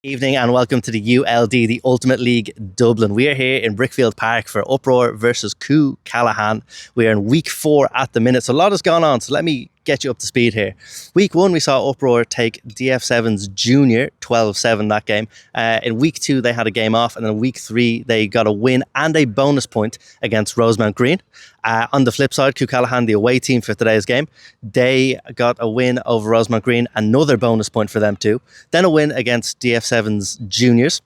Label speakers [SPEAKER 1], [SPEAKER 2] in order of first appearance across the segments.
[SPEAKER 1] Evening and welcome to the ULD, the Ultimate League Dublin. We are here in Brickfield Park for Uproar versus Callahan. We are in week 4 at the minute, so a lot has gone on, so let me get you up to speed here. Week 1 we saw Uproar take DF7's Junior 12-7 that game. In week 2 they had a game off, and in week 3 they got a win and a bonus point against Rosemount Green. On the flip side, Callahan, the away team for today's game, they got a win over Rosemount Green, another bonus point for them too. Then a win against DF7's Juniors,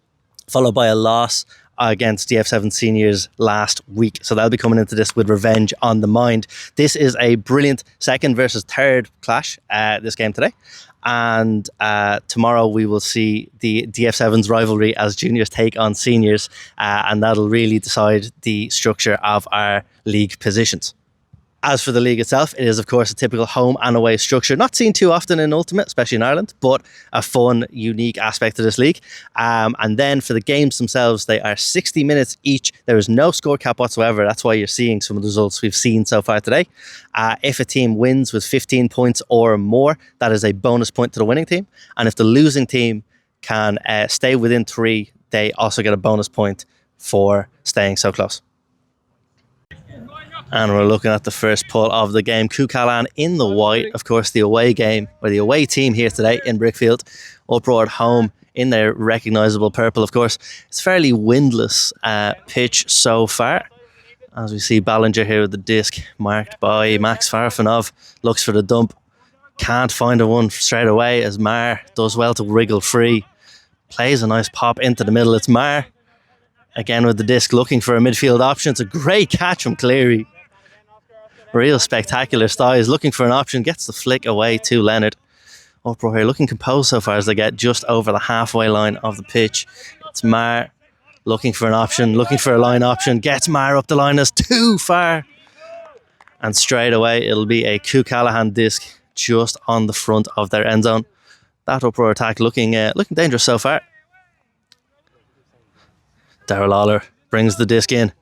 [SPEAKER 1] followed by a loss against DF7 Seniors last week. So they'll be coming into this with revenge on the mind. This is a brilliant second versus third clash, this game today. And tomorrow we will see the DF7's rivalry as juniors take on seniors, and that'll really decide the structure of our league positions. As for the league itself, it is of course a typical home and away structure, not seen too often in Ultimate, especially in Ireland, but a fun, unique aspect of this league. And then for the games themselves, they are 60 minutes each. There is no score cap whatsoever. That's why you're seeing some of the results we've seen so far today. If a team wins with 15 points or more, that is a bonus point to the winning team. And if the losing team can stay within 3, they also get a bonus point for staying so close. And we're looking at the first pull of the game. Callahan in the white, of course, the away game, or the away team here today in Brickfield. Uproar at home in their recognisable purple, of course. It's a fairly windless pitch so far. As we see Ballinger here with the disc marked by Max Farfanov. Looks for the dump. Can't find a one straight away as Mar does well to wriggle free. Plays a nice pop into the middle. It's Mar again with the disc looking for a midfield option. It's a great catch from Cleary. Real spectacular styles, looking for an option, gets the flick away to Leonard. Uproar here looking composed so far as they get just over the halfway line of the pitch. It's Mar looking for an option, looking for a line option, gets Mar up the line as too far. And straight away it'll be a Callahan disc just on the front of their end zone. That Uproar attack looking dangerous so far. Darragh Lawler brings the disc in.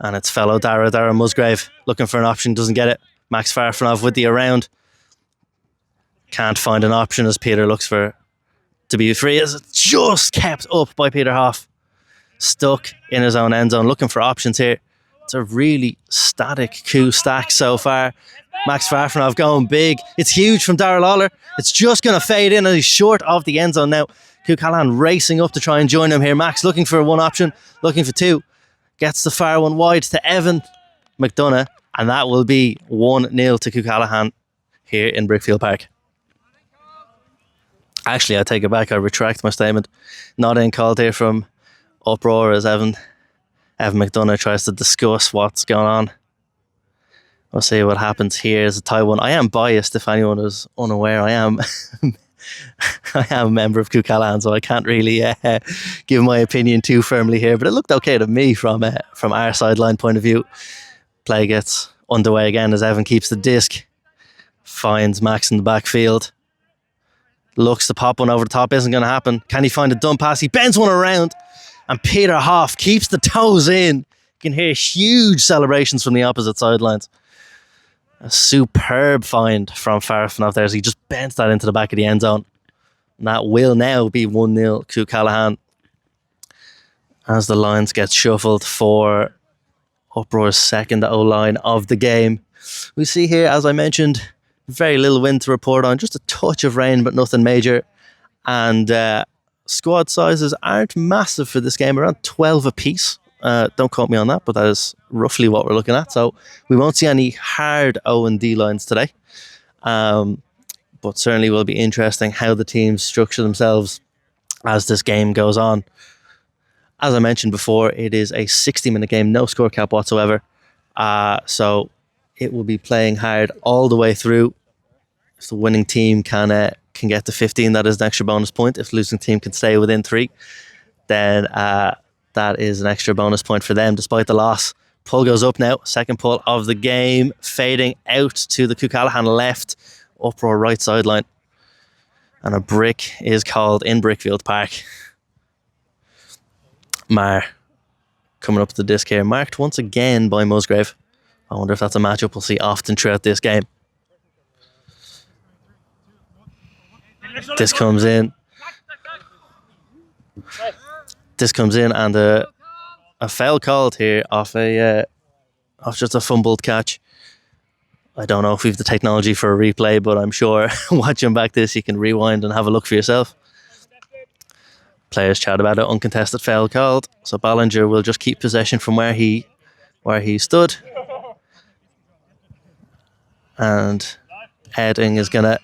[SPEAKER 1] And it's fellow Darragh Musgrave looking for an option, doesn't get it. Max Farfanov with the around. Can't find an option as Peter looks for to be free. As it's just kept up by Peter Hoff. Stuck in his own end zone, looking for options here. It's a really static stack so far. Max Farfanov going big. It's huge from Darragh Lawler. It's just going to fade in and he's short of the end zone now. Callahan racing up to try and join him here. Max looking for one option, looking for two. Gets the far one wide to Evan McDonough, and that will be 1-0 to Callahan here in Brickfield Park. Actually, I take it back. I retract my statement. Not in called here from Uproar as Evan McDonough tries to discuss what's going on. We'll see what happens here as a tie one. I am biased, if anyone is unaware. I am a member of Callahan, so I can't really give my opinion too firmly here, but it looked okay to me from our sideline point of view. Play gets underway again as Evan keeps the disc, finds Max in the backfield, looks to pop one over the top, isn't going to happen. Can he find a dump pass? He bends one around, and Peter Hoff keeps the toes in. You can hear huge celebrations from the opposite sidelines. A superb find from Farfanov there as he just bent that into the back of the end zone. And that will now be 1-0 to Callahan as the lines get shuffled for Uproar's second O-line of the game. We see here, as I mentioned, very little wind to report on, just a touch of rain but nothing major. And squad sizes aren't massive for this game, around 12 apiece. Don't quote me on that, but that is roughly what we're looking at. So we won't see any hard O&D lines today. But certainly will be interesting how the teams structure themselves as this game goes on. As I mentioned before, it is a 60-minute game, no score cap whatsoever. So it will be playing hard all the way through. If the winning team can get to 15, that is an extra bonus point. If the losing team can stay within 3, then that is an extra bonus point for them despite the loss. Pull goes up now. Second pull of the game. Fading out to the Callahan left. Uproar right sideline. And a brick is called in Brickfield Park. Mar coming up to the disc here. Marked once again by Musgrave. I wonder if that's a matchup we'll see often throughout this game. This comes in. This comes in and a foul called here off just a fumbled catch. I don't know if we've the technology for a replay, but I'm sure watching back this, you can rewind and have a look for yourself. Players chat about it. Uncontested foul called. So Ballinger will just keep possession from where he stood. And Edding is going to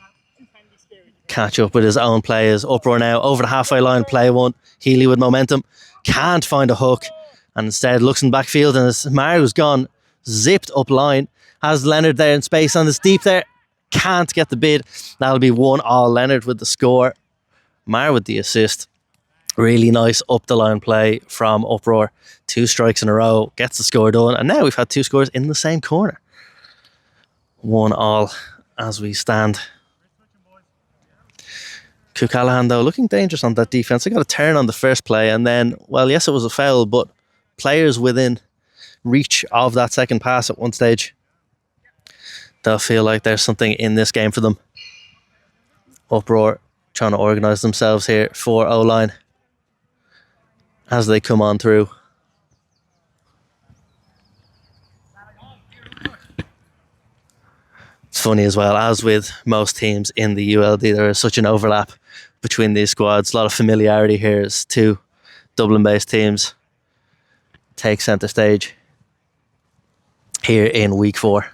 [SPEAKER 1] catch up with his own players. Uproar now over the halfway line. Play one. Healy with momentum. Can't find a hook. And instead looks in backfield, and as Mario's gone, zipped up line. Has Leonard there in space on this deep there. Can't get the bid. That'll be 1-1. Leonard with the score. Mar with the assist. Really nice up the line play from Uproar. 2 strikes in a row. Gets the score done. And now we've had 2 scores in the same corner. 1-1 as we stand. Callahan though looking dangerous on that defence. They got a turn on the first play, and then, well, yes, it was a foul, but players within reach of that second pass at one stage, they'll feel like there's something in this game for them. Uproar trying to organise themselves here for O-line as they come on through. It's funny as well, as with most teams in the ULD, there is such an overlap between these squads. A lot of familiarity here as 2 Dublin-based teams take centre stage here in week 4.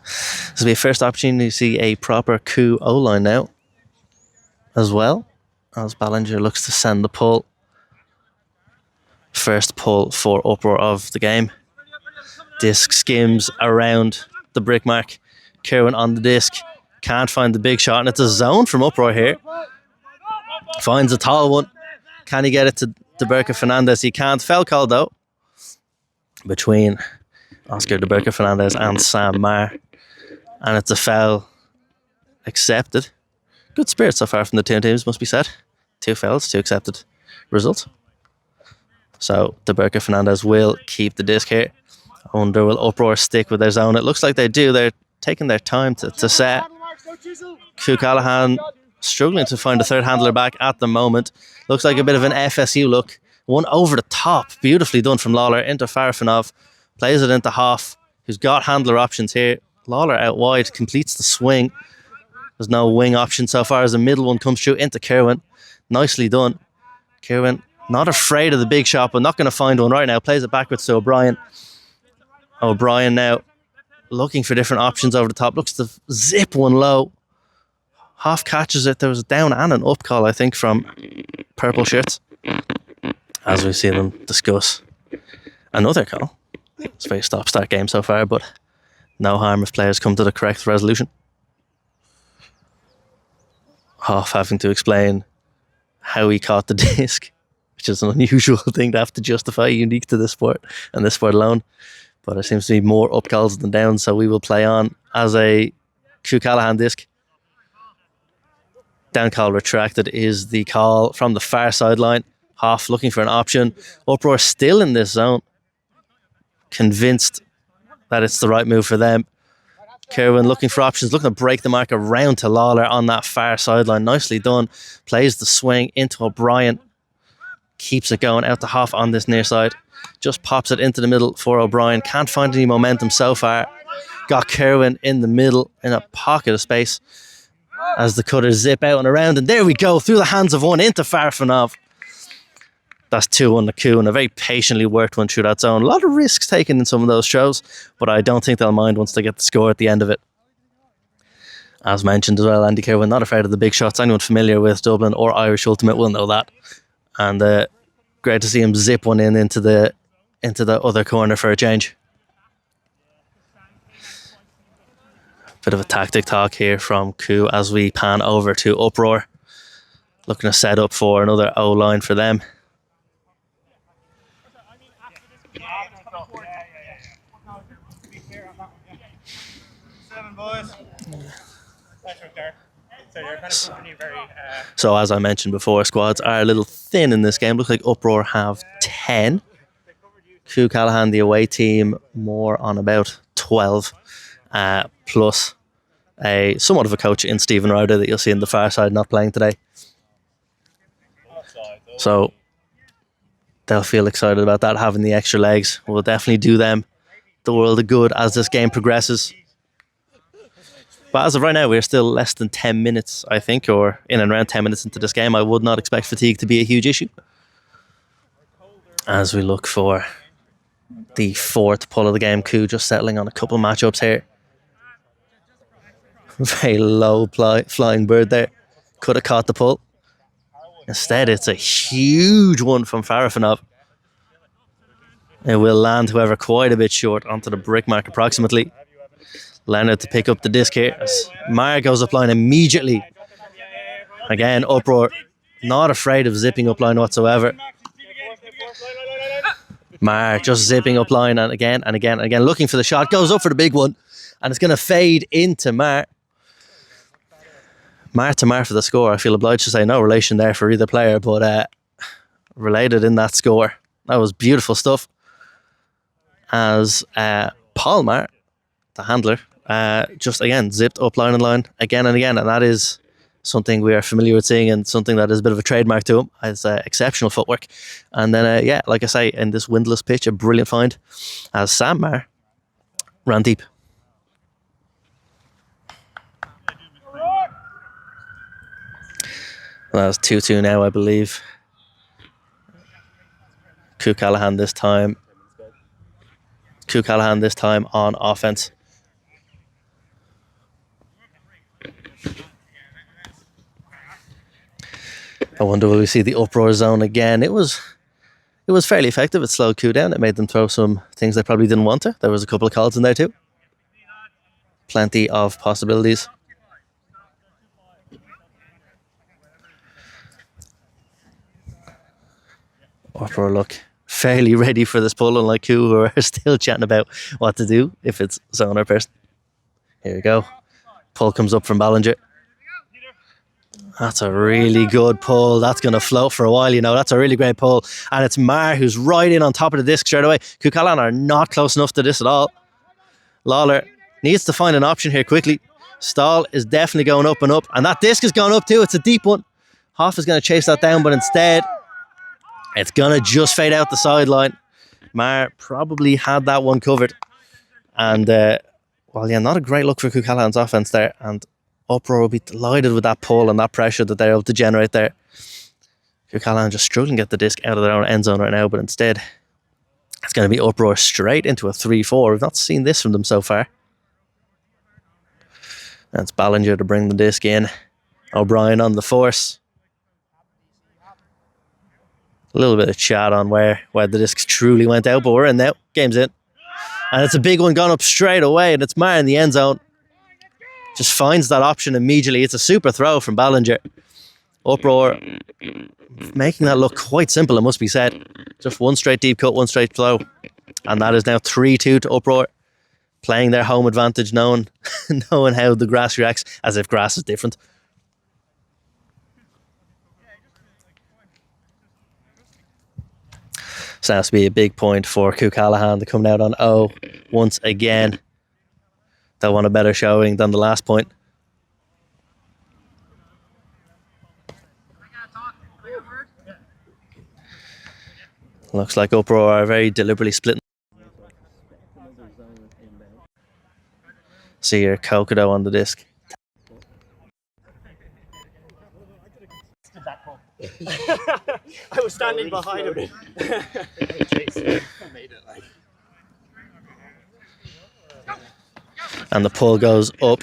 [SPEAKER 1] This will be a first opportunity to see a proper coup O-line now as well, as Ballinger looks to send the pull. First pull for Uproar of the game. Disc skims around the brick mark. Kerwin on the disc. Can't find the big shot, and it's a zone from Uproar here. Finds a tall one. Can he get it to Berka Fernandez? He can't. Foul call though between Oscar de Berka Fernandez and Sam Marr. And it's a foul accepted. Good spirit so far from the 2 teams, must be said. 2 fouls, 2 accepted results. So de Berka Fernandez will keep the disc here. I wonder will Uproar stick with their zone? It looks like they do. They're taking their time to set. Callahan struggling to find a third handler back at the moment. Looks like a bit of an FSU look. One over the top. Beautifully done from Lawler into Farafinov. Plays it into Hoff, who's got handler options here. Lawler out wide, completes the swing. There's no wing option so far as the middle one comes through into Kerwin. Nicely done. Kerwin not afraid of the big shot, but not going to find one right now. Plays it backwards to O'Brien. O'Brien now looking for different options over the top. Looks to zip one low. Hoff catches it. There was a down and an up call, I think, from purple shirts, as we see them discuss another call. It's a very stop-start game so far, but no harm if players come to the correct resolution. Hoff having to explain how he caught the disc, which is an unusual thing to have to justify, unique to this sport and this sport alone. But there seems to be more up calls than downs, so we will play on as a Callahan disc. Down call retracted is the call from the far sideline. Hoff looking for an option. Uproar still in this zone. Convinced that it's the right move for them. Kerwin looking for options, looking to break the mark around to Lawler on that far sideline. Nicely done. Plays the swing into O'Brien. Keeps it going out to Hoff on this near side. Just pops it into the middle for O'Brien. Can't find any momentum so far. Got Kerwin in the middle in a pocket of space as the cutters zip out and around. And there we go, through the hands of one into Farafinov. That's 2-1 the coup, and a very patiently worked one through that zone. A lot of risks taken in some of those shows, but I don't think they'll mind once they get the score at the end of it. As mentioned as well, Andy Kerwin not afraid of the big shots. Anyone familiar with Dublin or Irish Ultimate will know that. And great to see him zip one into the other corner for a change. Bit of a tactic talk here from Coup as we pan over to Uproar. Looking to set up for another O-line for them. So as I mentioned before, squads are a little thin in this game. Looks like Uproar have 10. Callahan, the away team, more on about 12. Plus somewhat of a coach in Stephen Rowder that you'll see in the far side not playing today. So they'll feel excited about that, having the extra legs. Will definitely do them the world of good as this game progresses. But as of right now, we're still less than 10 minutes, I think, or in and around 10 minutes into this game. I would not expect fatigue to be a huge issue. As we look for the fourth pull of the game, Ku just settling on a couple of matchups here. Very low flying bird there. Could have caught the pull. Instead, it's a huge one from Farafinov. It will land, however, quite a bit short onto the brick mark approximately. Leonard to pick up the disc here as Mar goes up line immediately. Again, Uproar, not afraid of zipping up line whatsoever. Mar just zipping up line and again, looking for the shot. Goes up for the big one and it's going to fade into Mar. Mar to Mar for the score. I feel obliged to say no relation there for either player, but related in that score. That was beautiful stuff. As Paul Mar, the handler, just again zipped up line and line again and again, and that is something we are familiar with seeing and something that is a bit of a trademark to him. It's exceptional footwork. And then yeah, like I say, in this windless pitch, a brilliant find as Sam Mar ran deep. Well, that's 2-2 now, I believe. Callahan this time. Callahan this time on offense. I wonder will we see the uproar zone again. It was fairly effective. It slowed Ku down. It made them throw some things they probably didn't want to. There was a couple of calls in there too. Plenty of possibilities. Uproar look fairly ready for this pull, unlike Ku, who are still chatting about what to do if it's zone or person. Here we go. Pull comes up from Ballinger. That's a really good pull. That's going to float for a while, you know. That's a really great pull. And it's Mar who's right in on top of the disc straight away. Callahan are not close enough to this at all. Lawler needs to find an option here quickly. Stahl is definitely going up and up. And that disc is going up too. It's a deep one. Hoff is going to chase that down, but instead it's going to just fade out the sideline. Mar probably had that one covered. And, well, yeah, not a great look for Callahan's offense there. And Uproar will be delighted with that pull and that pressure that they're able to generate there. Callahan just struggling to get the disc out of their own end zone right now, but instead it's going to be Uproar straight into a 3-4. We've not seen this from them so far. That's Ballinger to bring the disc in. O'Brien on the force. A little bit of chat on where the discs truly went out, but we're in now. Game's in. And it's a big one gone up straight away, and it's Mar in the end zone. Just finds that option immediately. It's a super throw from Ballinger. Uproar making that look quite simple, it must be said. Just one straight deep cut, one straight throw. And that is now 3-2 to Uproar. Playing their home advantage, knowing how the grass reacts, as if grass is different. So that's to be a big point for Callahan to come out on O once again. They want a better showing than the last point. Looks like Uproar are very deliberately splitting. See here, Kokodo on the disc.
[SPEAKER 2] I was standing behind him.
[SPEAKER 1] And the pull goes up.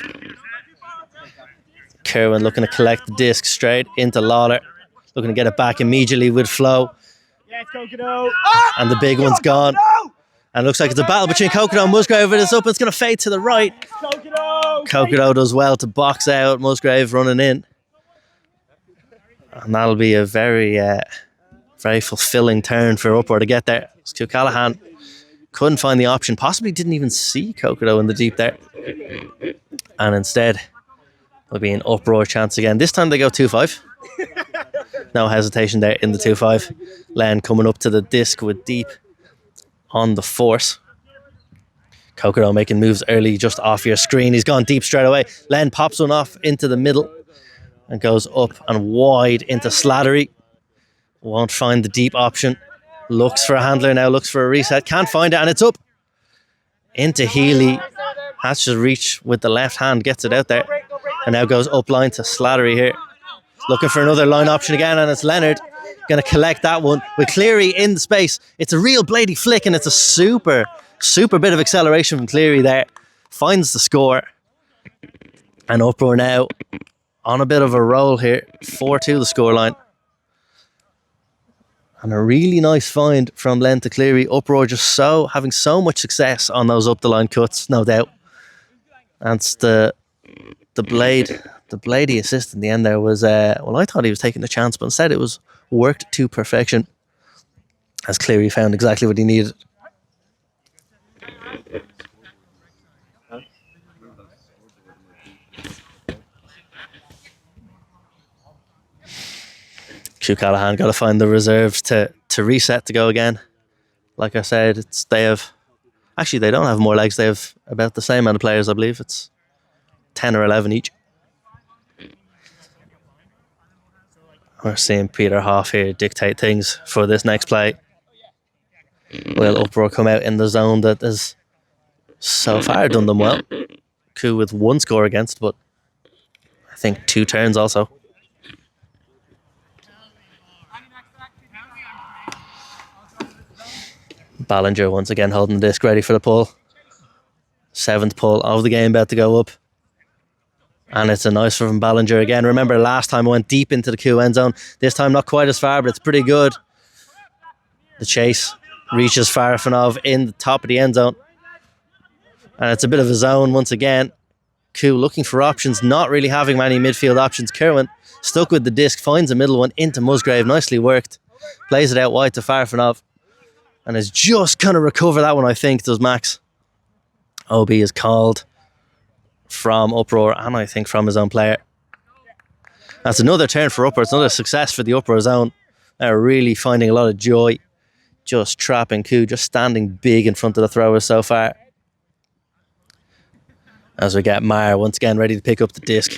[SPEAKER 1] Kerwin looking to collect the disc straight into Lawler. Looking to get it back immediately with flow. And the big one's gone. And it looks like it's a battle between Kokodo and Musgrave. It's up, it's going to fade to the right. Kokodo does well to box out. Musgrave running in. And that'll be a very fulfilling turn for Uproar to get there. Callahan couldn't find the option. Possibly didn't even see Kokodo in the deep there. And instead, will be an Uproar chance again. This time they go 2-5. No hesitation there in the 2-5. Len coming up to the disc with deep on the force. Kokodo making moves early just off your screen. He's gone deep straight away. Len pops one off into the middle and goes up and wide into Slattery. Won't find the deep option. Looks for a handler now, looks for a reset. Can't find it, and it's up. Into Healy. Has to reach with the left hand, gets it out there. And now goes up line to Slattery here. Looking for another line option again, and it's Leonard. Going to collect that one with Cleary in the space. It's a real bladey flick, and it's a super bit of acceleration from Cleary there. Finds the score. And Uproar now on a bit of a roll here. 4-2 the scoreline. And a really nice find from Len to Cleary. Uproar just having so much success on those up the line cuts, no doubt. And it's the bladey assist in the end there was, I thought he was taking the chance, but instead it was worked to perfection as Cleary found exactly what he needed. Callahan got to find the reserves to reset to go again. Like I said, they don't have more legs. They have about the same amount of players, I believe. It's 10 or 11 each. We're seeing Peter Hoff here dictate things for this next play. Will Uproar come out in the zone that has so far done them well? Coup with one score against, but I think 2 turns also. Ballinger once again holding the disc ready for the pull. 7th pull of the game about to go up. And it's a nice one from Ballinger again. Remember last time I went deep into the Coup end zone. This time not quite as far, but it's pretty good. The chase reaches Farafinov in the top of the end zone. And it's a bit of a zone once again. Coup looking for options, not really having many midfield options. Kerwin stuck with the disc, finds a middle one into Musgrave. Nicely worked. Plays it out wide to Farafinov. And is just going to recover that one, I think, does Max. OB is called from Uproar and I think from his own player. That's another turn for Uproar. It's another success for the Uproar zone. They're really finding a lot of joy. Just trapping Coup, just standing big in front of the throwers so far. As we get Meyer once again ready to pick up the disc.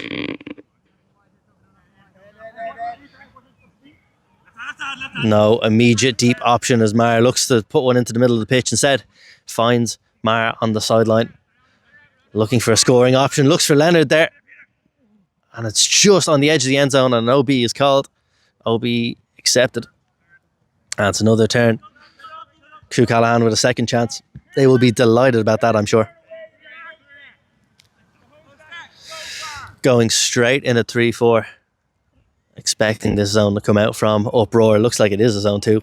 [SPEAKER 1] No immediate deep option as Meyer looks to put one into the middle of the pitch. Instead, finds Meyer on the sideline. Looking for a scoring option. Looks for Leonard there. And it's just on the edge of the end zone and an OB is called. OB accepted. That's another turn. Callahan with a second chance. They will be delighted about that, I'm sure. Going straight in a 3-4. Expecting this zone to come out from Uproar. Looks like it is a zone 2.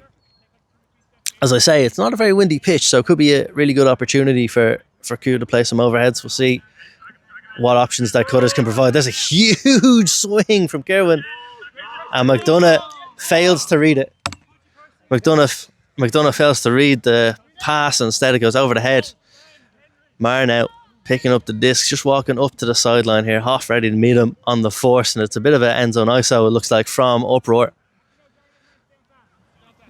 [SPEAKER 1] As I say, it's not a very windy pitch, so it could be a really good opportunity for Coup to play some overheads. We'll see what options that cutters can provide. There's a huge swing from Kerwin. And McDonough fails to read it. McDonough fails to read the pass and instead it goes over the head. Meyer now picking up the disc, just walking up to the sideline here. Hoff ready to meet him on the force, and it's a bit of an end zone ISO, it looks like, from Uproar.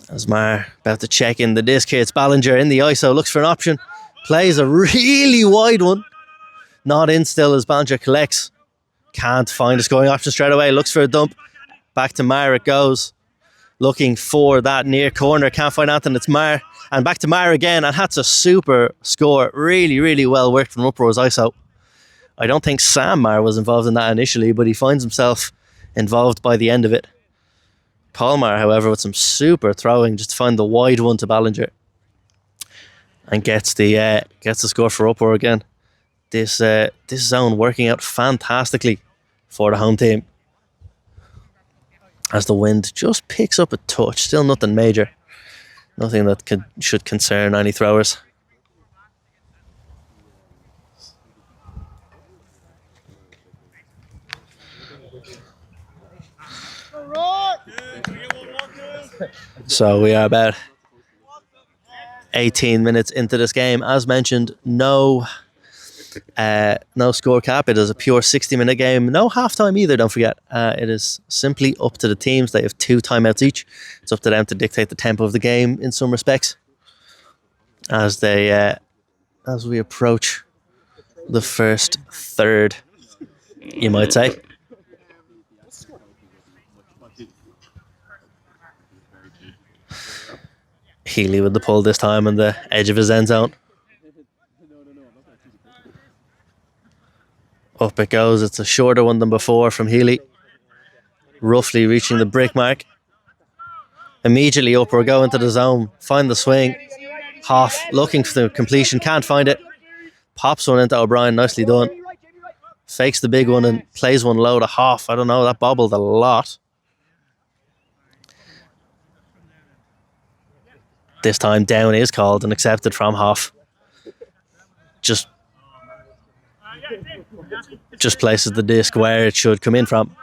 [SPEAKER 1] As Meyer about to check in the disc here, it's Ballinger in the ISO, looks for an option. Plays a really wide one. Not in still as Ballinger collects. Can't find a scoring option straight away. Looks for a dump. Back to Meyer it goes. Looking for that near corner. Can't find Anthony. It's Meyer. And back to Meyer again. And that's a super score. Really, really well worked from Uproar's ISO. I don't think Sam Meyer was involved in that initially, but he finds himself involved by the end of it. Paul Meyer, however, with some super throwing, just to find the wide one to Ballinger. And gets the score for Uproar again. This zone working out fantastically for the home team. As the wind just picks up a touch. Still nothing major. Nothing that should concern any throwers. So we are about 18 minutes into this game. As mentioned, no score cap. It is a pure 60-minute game. No halftime either, don't forget. It is simply up to the teams. They have 2 timeouts each. It's up to them to dictate the tempo of the game in some respects. As we approach the first third, you might say. Healy with the pull this time on the edge of his end zone. Up it goes. It's a shorter one than before from Healy. Roughly reaching the brick mark. Immediately Uproar go into the zone. Find the swing. Hoff looking for the completion. Can't find it. Pops one into O'Brien. Nicely done. Fakes the big one and plays one low to Hoff. I don't know. That bobbled a lot. This time down is called and accepted from Hoff. Just places the disc where it should come in from.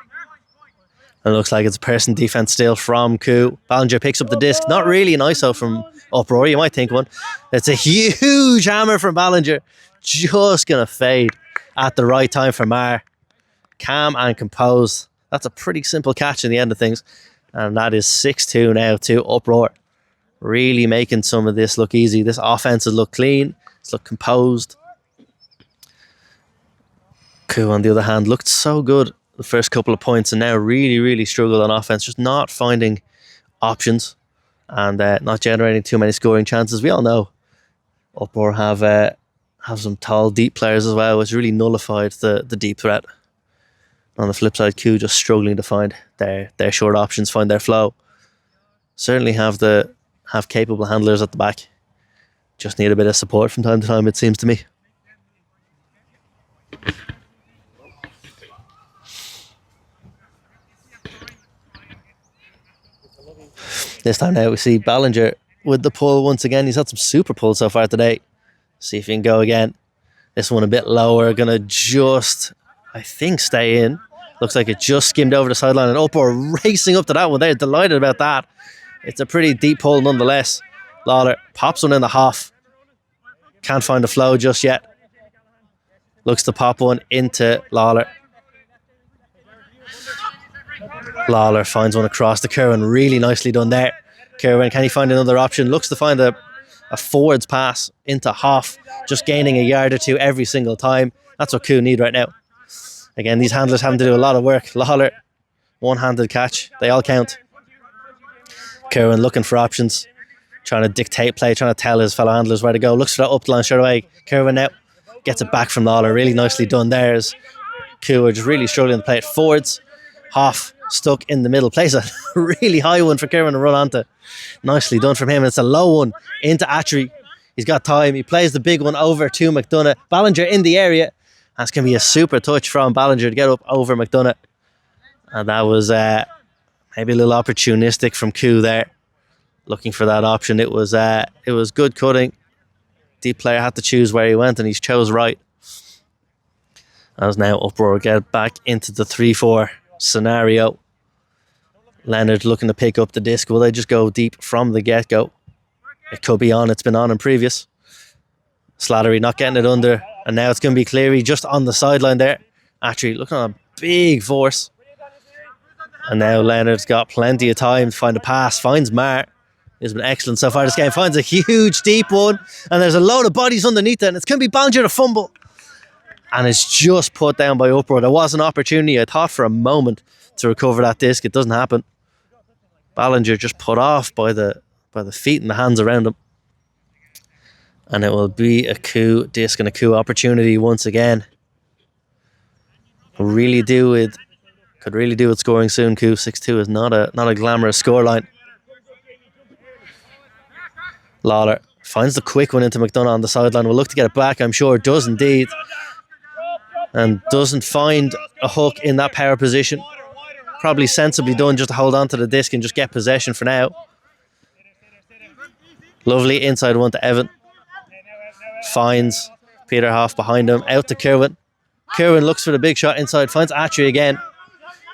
[SPEAKER 1] And it looks like it's a person defense still from Koo. Ballinger picks up the disc. Not really an ISO from Uproar. You might think one. It's a huge hammer from Ballinger. Just going to fade at the right time for Marr. Calm and composed. That's a pretty simple catch in the end of things. And that is 6-2 now to Uproar. Really making some of this look easy. This offense has looked clean. It's looked composed. Koo, on the other hand, looked so good the first couple of points and now really struggled on offense, just not finding options and not generating too many scoring chances. We all know Uproar have some tall, deep players as well, which really nullified the deep threat. On the flip side, Koo just struggling to find their short options, find their flow. Certainly have capable handlers at the back. Just need a bit of support from time to time, it seems to me. This time now we see Ballinger with the pull once again. He's had some super pulls so far today. See if he can go again. This one a bit lower. Going to just, I think, stay in. Looks like it just skimmed over the sideline. And Uproar racing up to that one. They're delighted about that. It's a pretty deep pull nonetheless. Lawler pops one in the half. Can't find the flow just yet. Looks to pop one into Lawler. Lawler finds one across to Kerwin. Really nicely done there. Kerwin, can he find another option? Looks to find a forwards pass into Hoff. Just gaining a yard or two every single time. That's what Koo need right now. Again, these handlers having to do a lot of work. Lawler, one-handed catch. They all count. Kerwin looking for options. Trying to dictate play. Trying to tell his fellow handlers where to go. Looks for that up the line straight away. Kerwin now gets it back from Lawler. Really nicely done there. As Koo are just really struggling to play it forwards. Hoff stuck in the middle. Plays a really high one for Kerwin to run onto. Nicely done from him. It's a low one into Atry. He's got time. He plays the big one over to McDonough. Ballinger in the area. That's going to be a super touch from Ballinger to get up over McDonough. And that was maybe a little opportunistic from Koo there. Looking for that option. It was good cutting. Deep player had to choose where he went and he's chose right. As now Uproar get back into the 3-4 scenario. Leonard looking to pick up the disc. Will they just go deep from the get-go? It could be on. It's been on in previous. Slattery not getting it under. And now it's going to be Cleary just on the sideline there. Actually looking on a big force. And now Leonard's got plenty of time to find a pass. Finds Marr. He's been excellent so far this game. Finds a huge deep one. And there's a load of bodies underneath it. And it's going to be Ballinger to fumble. And it's just put down by Uproar. There was an opportunity, I thought, for a moment to recover that disc. It doesn't happen. Ballinger just put off by the feet and the hands around him. And it will be a Koo disc and a Koo opportunity once again. Could really do with scoring soon. Koo 6-2 is not a glamorous scoreline. Lawler finds the quick one into McDonough on the sideline. Will look to get it back, I'm sure. Does indeed. And doesn't find a hook in that power position. Probably sensibly done just to hold on to the disc and just get possession for now. Lovely inside one to Evan. Finds Peter Hoff behind him. Out to Kerwin. Kerwin looks for the big shot inside. Finds Atry again.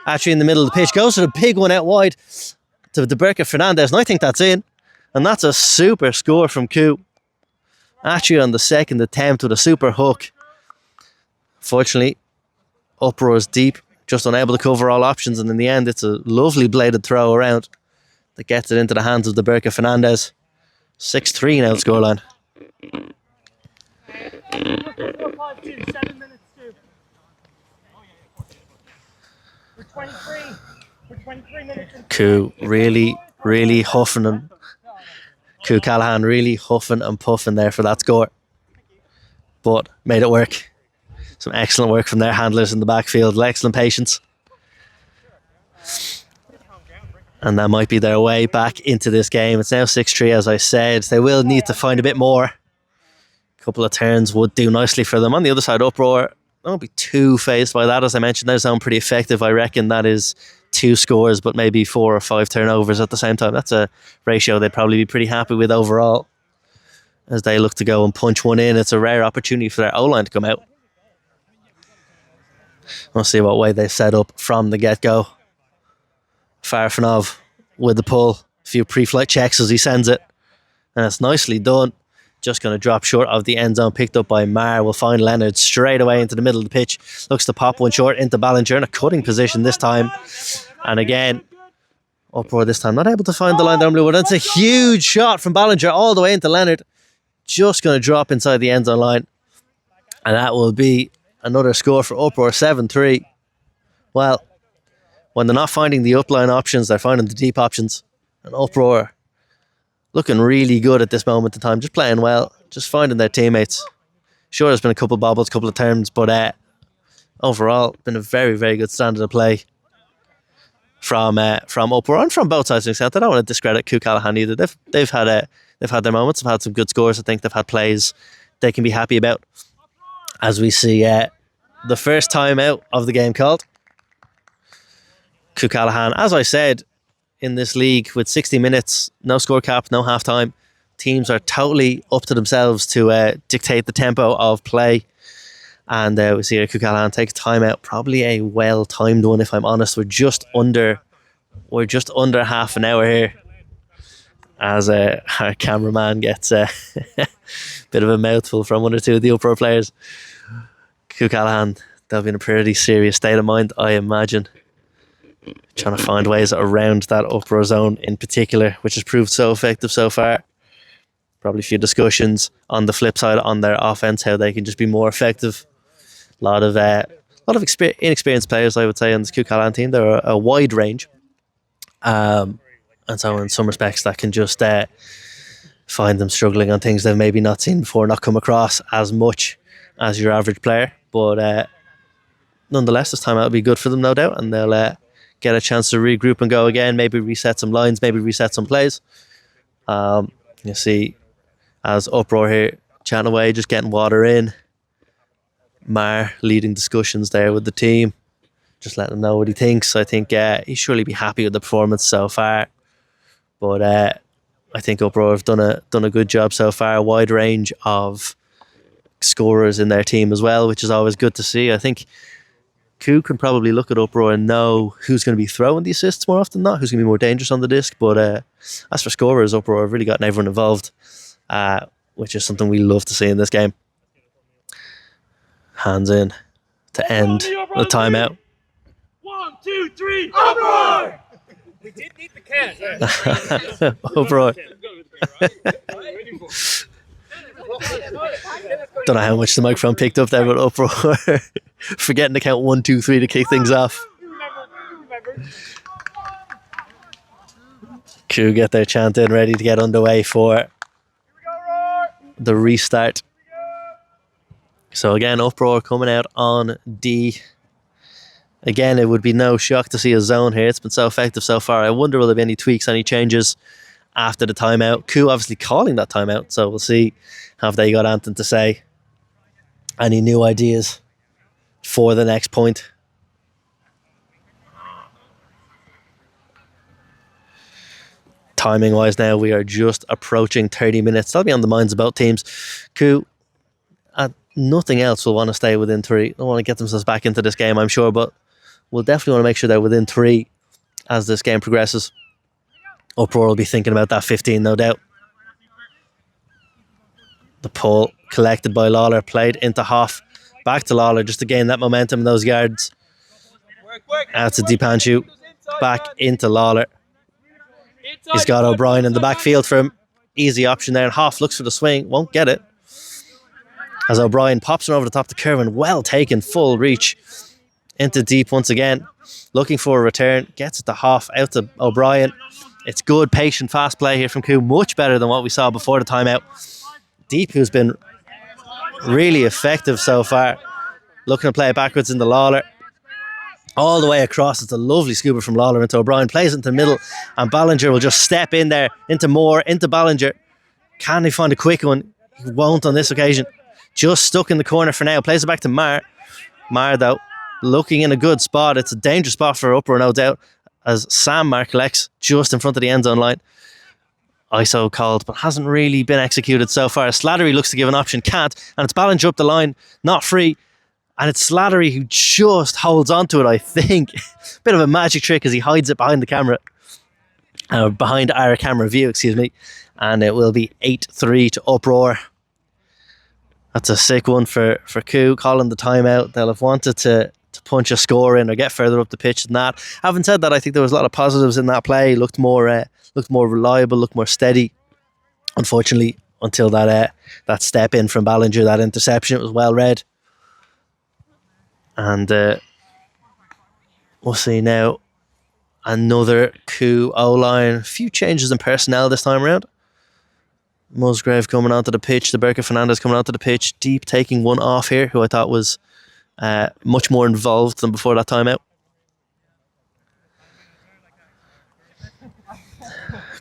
[SPEAKER 1] Atry in the middle of the pitch. Goes for the big one out wide to DeBerka Fernandez. And I think that's in. And that's a super score from Koo. Atry on the second attempt with a super hook. Fortunately, Uproar's deep. Just unable to cover all options. And in the end, it's a lovely bladed throw around that gets it into the hands of DeBerka Fernandez. 6-3 now the scoreline.
[SPEAKER 2] 7 minutes too. We're 23 minutes.
[SPEAKER 1] Koo really huffing and Callahan really huffing and puffing there for that score. But made it work. Some excellent work from their handlers in the backfield. Excellent patience. And that might be their way back into this game. It's now 6-3, as I said. They will need to find a bit more. A couple of turns would do nicely for them. On the other side, Uproar, don't be too phased by that. As I mentioned, their zone pretty effective. I reckon that is 2 scores, but maybe 4 or 5 turnovers at the same time. That's a ratio they'd probably be pretty happy with overall. As they look to go and punch one in, it's a rare opportunity for their O-line to come out. We'll see what way they set up from the get-go. Farfanov with the pull. A few pre-flight checks as he sends it. And it's nicely done. Just going to drop short of the end zone. Picked up by Marr. Will find Leonard straight away into the middle of the pitch. Looks to pop one short into Ballinger in a cutting position this time. And again, Uproar this time. Not able to find the line down blue. But it's a huge shot from Ballinger all the way into Leonard. Just going to drop inside the end zone line. And that will be another score for Uproar, 7-3. Well, when they're not finding the upline options, they're finding the deep options. And Uproar looking really good at this moment in time, just playing well, just finding their teammates. Sure, there's been a couple of bobbles, a couple of turns, but overall, been a very, very good standard of play from Uproar and from both sides of the extent. I don't want to discredit Callahan either. They've had their moments. They've had some good scores. I think they've had plays they can be happy about. As we see the first time out of the game called. Callahan, as I said, in this league with 60 minutes, no score cap, no half time, teams are totally up to themselves to dictate the tempo of play. And we see Callahan take a timeout, probably a well-timed one, if I'm honest. We're just under half an hour here, as our cameraman gets a bit of a mouthful from one or two of the Uproar players. Callahan, they'll be in a pretty serious state of mind, I imagine. Trying to find ways around that Uproar zone in particular, which has proved so effective so far. Probably a few discussions on the flip side on their offense, how they can just be more effective. A lot of inexperienced players, I would say, on this Callahan team. They're a wide range. And so in some respects, that can just find them struggling on things they've maybe not seen before, not come across as much as your average player. But nonetheless, this time it'll be good for them, no doubt, and they'll get a chance to regroup and go again, maybe reset some lines, maybe reset some plays. You see, as Uproar here, chatting away, just getting water in. Marr leading discussions there with the team, just letting them know what he thinks. I think he'll surely be happy with the performance so far. But I think Uproar have done a good job so far. A wide range of scorers in their team as well, which is always good to see. I think Ku can probably look at Uproar and know who's going to be throwing the assists more often than not, who's going to be more dangerous on the disc. But as for scorers, Uproar have really gotten everyone involved, which is something we love to see in this game. Hands in to end the timeout.
[SPEAKER 2] 1, 2, 3, Uproar! We did need the cat.
[SPEAKER 1] Uproar. Don't know how much the microphone picked up there, but Uproar forgetting to count 1, 2, 3 to kick things off. Crew get their chant in, ready to get underway for the restart. So again, Uproar coming out on D. Again, it would be no shock to see a zone here. It's been so effective so far. I wonder will there be any tweaks, any changes after the timeout. Ku obviously calling that timeout, so we'll see have they got anything to say. Any new ideas for the next point. Timing wise now, we are just approaching 30 minutes. That'll be on the minds of both teams. Ku, nothing else, will want to stay within 3. Don't want to get themselves back into this game, I'm sure, but we'll definitely want to make sure they're within 3 as this game progresses. Uproar will be thinking about that 15, no doubt. The pull collected by Lawler, played into Hoff. Back to Lawler just to gain that momentum in those yards. Out to Deepanshu. Back into Lawler. He's got O'Brien in the backfield for him. Easy option there. And Hoff looks for the swing. Won't get it. As O'Brien pops him over the top to Kerwin. Well taken. Full reach into deep once again, looking for a return, gets it to Hoff, out to O'Brien. It's good, patient, fast play here from Koo, much better than what we saw before the timeout. Deep, who's been really effective so far, looking to play it backwards into Lawler. All the way across, it's a lovely scooper from Lawler into O'Brien, plays it into the middle, and Ballinger will just step in there, into Moore, into Ballinger. Can he find a quick one? He won't on this occasion. Just stuck in the corner for now, plays it back to Mar. Mar, though, looking in a good spot. It's a dangerous spot for Uproar, no doubt, as Sam Mar collects just in front of the end zone line. ISO called, but hasn't really been executed so far. Slattery looks to give an option, can't, and it's Ballinger up the line, not free. And it's Slattery who just holds on to it, I think. Bit of a magic trick as he hides it behind the camera. Behind our camera view, excuse me. And it will be 8-3 to Uproar. That's a sick one for Koo, calling the timeout. They'll have wanted to punch a score in or get further up the pitch than that. Having said that, I think there was a lot of positives in that play. Looked more reliable, looked more steady. Unfortunately, until that step in from Ballinger, that interception, it was well read. And we'll see now another Koo O-line. A few changes in personnel this time around. Musgrave coming onto the pitch. The Berka Fernandez coming onto the pitch. Deep taking one off here, who I thought was much more involved than before that timeout.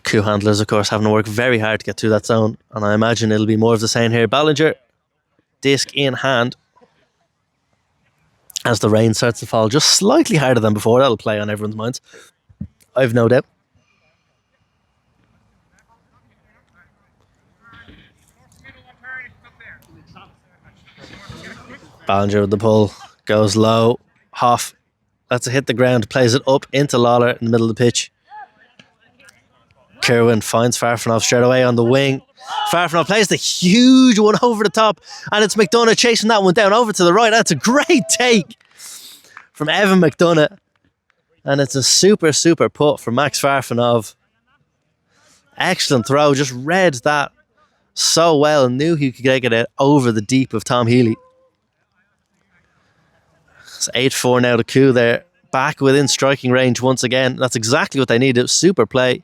[SPEAKER 1] Koo handlers, of course, having to work very hard to get through that zone. And I imagine it'll be more of the same here. Ballinger, disc in hand. As the rain starts to fall just slightly harder than before. That'll play on everyone's minds, I've no doubt. Ballinger with the pull, goes low. Hoff lets it hit the ground, plays it up into Lawler in the middle of the pitch. Kerwin finds Farfanov straight away on the wing. Farfanov plays the huge one over the top, and it's McDonough chasing that one down over to the right. That's a great take from Evan McDonough, and it's a super put from Max Farfanov. Excellent throw, just read that so well, knew he could get it over the deep of Tom Healy. It's 8-4 now to Koo there, back within striking range once again. That's exactly what they needed. Super play,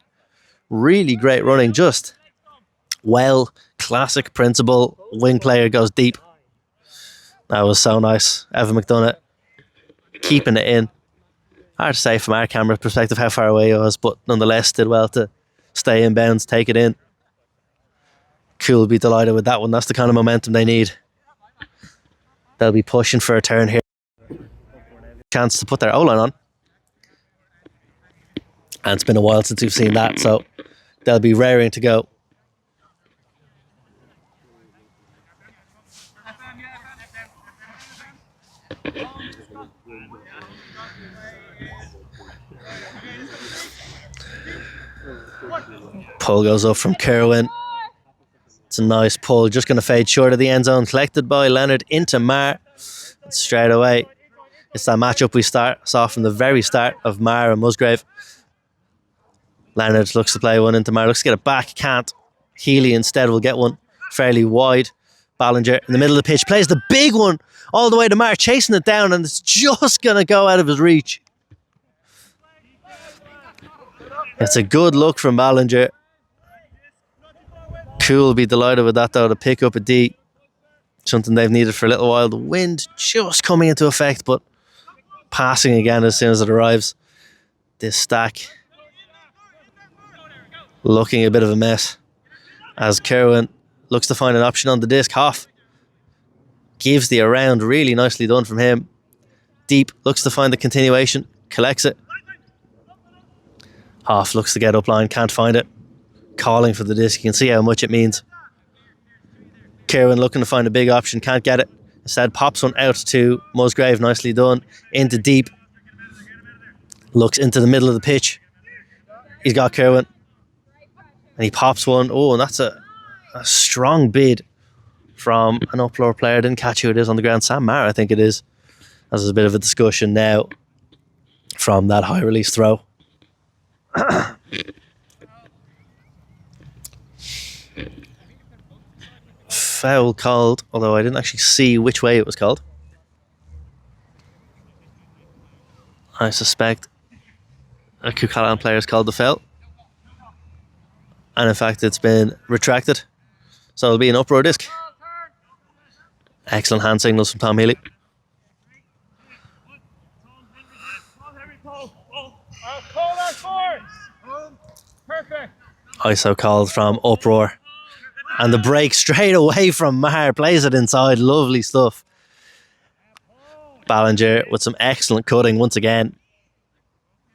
[SPEAKER 1] really great running, just well, classic principle. Wing player goes deep. That was so nice. Evan McDonough keeping it in. Hard to say from our camera perspective how far away he was, but nonetheless did well to stay in bounds, take it in. Cool, will be delighted with that one. That's the kind of momentum they need. They'll be pushing for a turn here. Chance to put their O-line on. And it's been a while since we've seen that, so they'll be raring to go. Pull goes up from Kerwin. It's a nice pull, just going to fade short of the end zone. Collected by Leonard into Mar. Straight away, it's that matchup we saw from the very start of Mar and Musgrave. Leonard looks to play one into Mar, looks to get it back, can't. Healy instead will get one fairly wide. Ballinger in the middle of the pitch plays the big one all the way to Mar, chasing it down, and it's just going to go out of his reach. It's a good look from Ballinger. Cool, be delighted with that though, to pick up a D. Something they've needed for a little while. The wind just coming into effect, but passing again as soon as it arrives. This stack looking a bit of a mess as Kerwin looks to find an option on the disc. Hoff gives the around, really nicely done from him. Deep looks to find the continuation, collects it. Hoff looks to get up line, can't find it. Calling for the disc, you can see how much it means. Kerwin looking to find a big option, can't get it. Instead pops one out to Musgrave, nicely done. Into deep. Looks into the middle of the pitch. He's got Kerwin. And he pops one. Oh, and that's a strong bid from an Uproar player. Didn't catch who it is on the ground. Sam Mar, I think it is. As there's a bit of a discussion now from that high release throw. Foul called, although I didn't actually see which way it was called. I suspect a Callahan player has called the foul. And in fact, it's been retracted. So it'll be an Uproar disc. Excellent hand signals from Tom Healy.
[SPEAKER 2] Perfect.
[SPEAKER 1] ISO called from Uproar. And the break straight away from Maher. Plays it inside. Lovely stuff. Ballinger with some excellent cutting once again.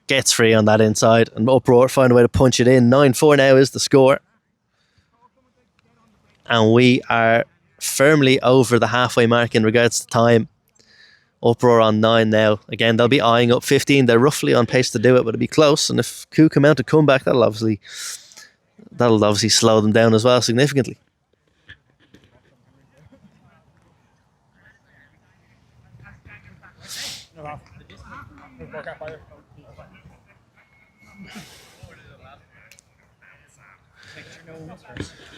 [SPEAKER 1] Gets free on that inside. And Uproar find a way to punch it in. 9-4 now is the score. And we are firmly over the halfway mark in regards to time. Uproar on 9 now. Again, they'll be eyeing up 15. They're roughly on pace to do it, but it'll be close. And if Coup come out to come back, that'll obviously slow them down as well significantly.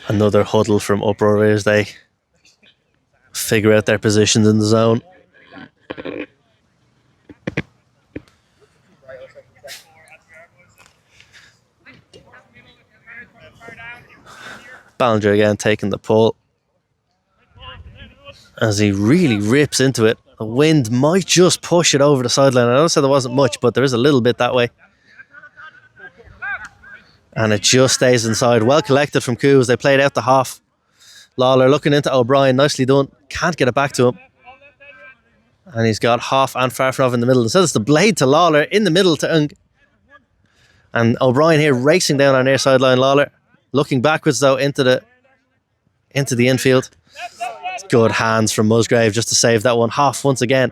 [SPEAKER 1] Another huddle from Uproar as they figure out their positions in the zone. Ballinger again taking the pull as he really rips into it. The wind might just push it over the sideline. I know I said there wasn't much, but there is a little bit that way. And it just stays inside. Well collected from Coup as they played out the half. Lawler looking into O'Brien. Nicely done. Can't get it back to him. And he's got Hoff and Farfanov in the middle. Instead it's the blade to Lawler in the middle to Ung. And O'Brien here racing down our near sideline. Lawler looking backwards though into the infield. Good hands from Musgrave just to save that one. Hoff once again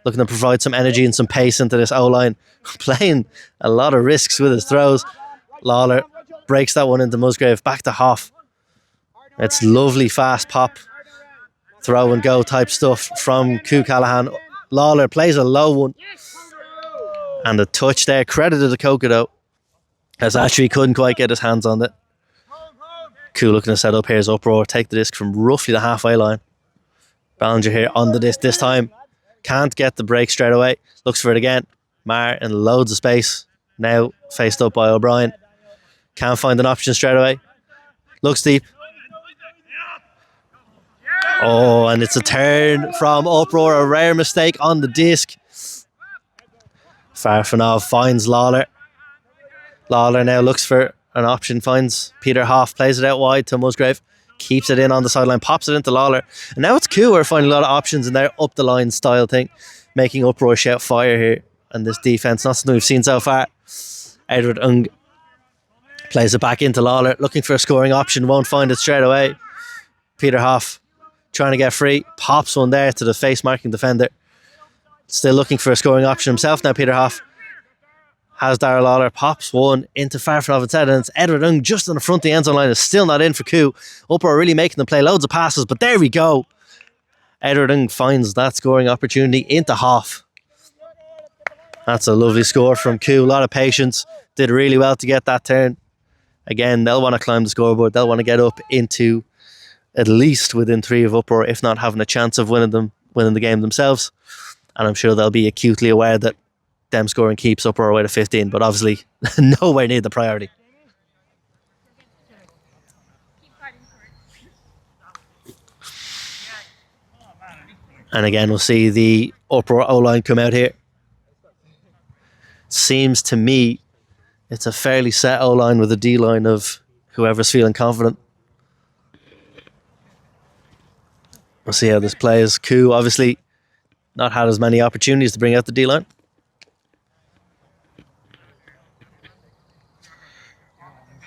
[SPEAKER 1] looking to provide some energy and some pace into this O-line. Playing a lot of risks with his throws. Lawler breaks that one into Musgrave. Back to Hoff. It's lovely fast pop. Throw and go type stuff from Coup Callahan. Lawler plays a low one. And the touch there credited to Coca though, as actually couldn't quite get his hands on it. Coup looking to set up. Here's Uproar. Take the disc from roughly the halfway line. Ballinger here on the disc this time. Can't get the break straight away. Looks for it again. Maher in loads of space. Now faced up by O'Brien. Can't find an option straight away. Looks deep. Oh, and it's a turn from Uproar. A rare mistake on the disc. Farfanov finds Lawler. Lawler now looks for an option. Finds Peter Hoff. Plays it out wide to Musgrave. Keeps it in on the sideline. Pops it into Lawler. And now it's Coup are finding a lot of options in their up the line style thing. Making Uproar shout fire here. And this defence, not something we've seen so far. Edward Ung plays it back into Lawler. Looking for a scoring option. Won't find it straight away. Peter Hoff trying to get free. Pops one there to the face marking defender. Still looking for a scoring option himself now, Peter Hoff. Has Darrell Lawler. Pops one into Farfanov instead. And it's Edward Ung just on the front of the end zone line. Is still not in for Coup. Uproar really making them play loads of passes. But there we go. Edward Ung finds that scoring opportunity into Hoff. That's a lovely score from Coup. A lot of patience. Did really well to get that turn. Again, they'll want to climb the scoreboard. They'll want to get up into at least within 3 of Uproar, if not having a chance of winning the game themselves. And I'm sure they'll be acutely aware that them scoring keeps Uproar away to 15, but obviously nowhere near the priority. And again, we'll see the Uproar O-line come out here. Seems to me it's a fairly set O-line with a D-line of whoever's feeling confident. We'll see how this plays. Coup obviously not had as many opportunities to bring out the D-line.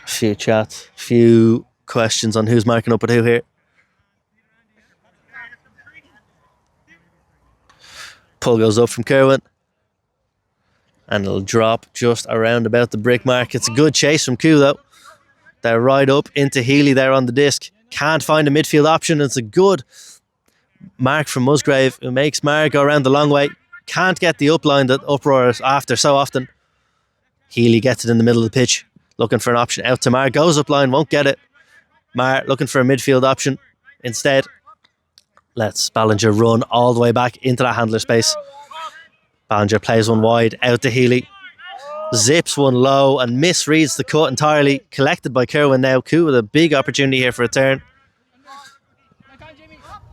[SPEAKER 1] Few chats, few questions on who's marking up with who here. Pull goes up from Kerwin. And it'll drop just around about the brick mark. It's a good chase from Coup though. They're right up into Healy there on the disc. Can't find a midfield option. It's a good mark from Musgrave, who makes Maher go around the long way. Can't get the upline that Uproar is after so often. Healy gets it in the middle of the pitch. Looking for an option out to Maher. Goes upline, won't get it. Maher looking for a midfield option. Instead, lets Ballinger run all the way back into that handler space. Ballinger plays one wide, out to Healy. Zips one low and misreads the cut entirely. Collected by Kerwin now. Koo with a big opportunity here for a turn.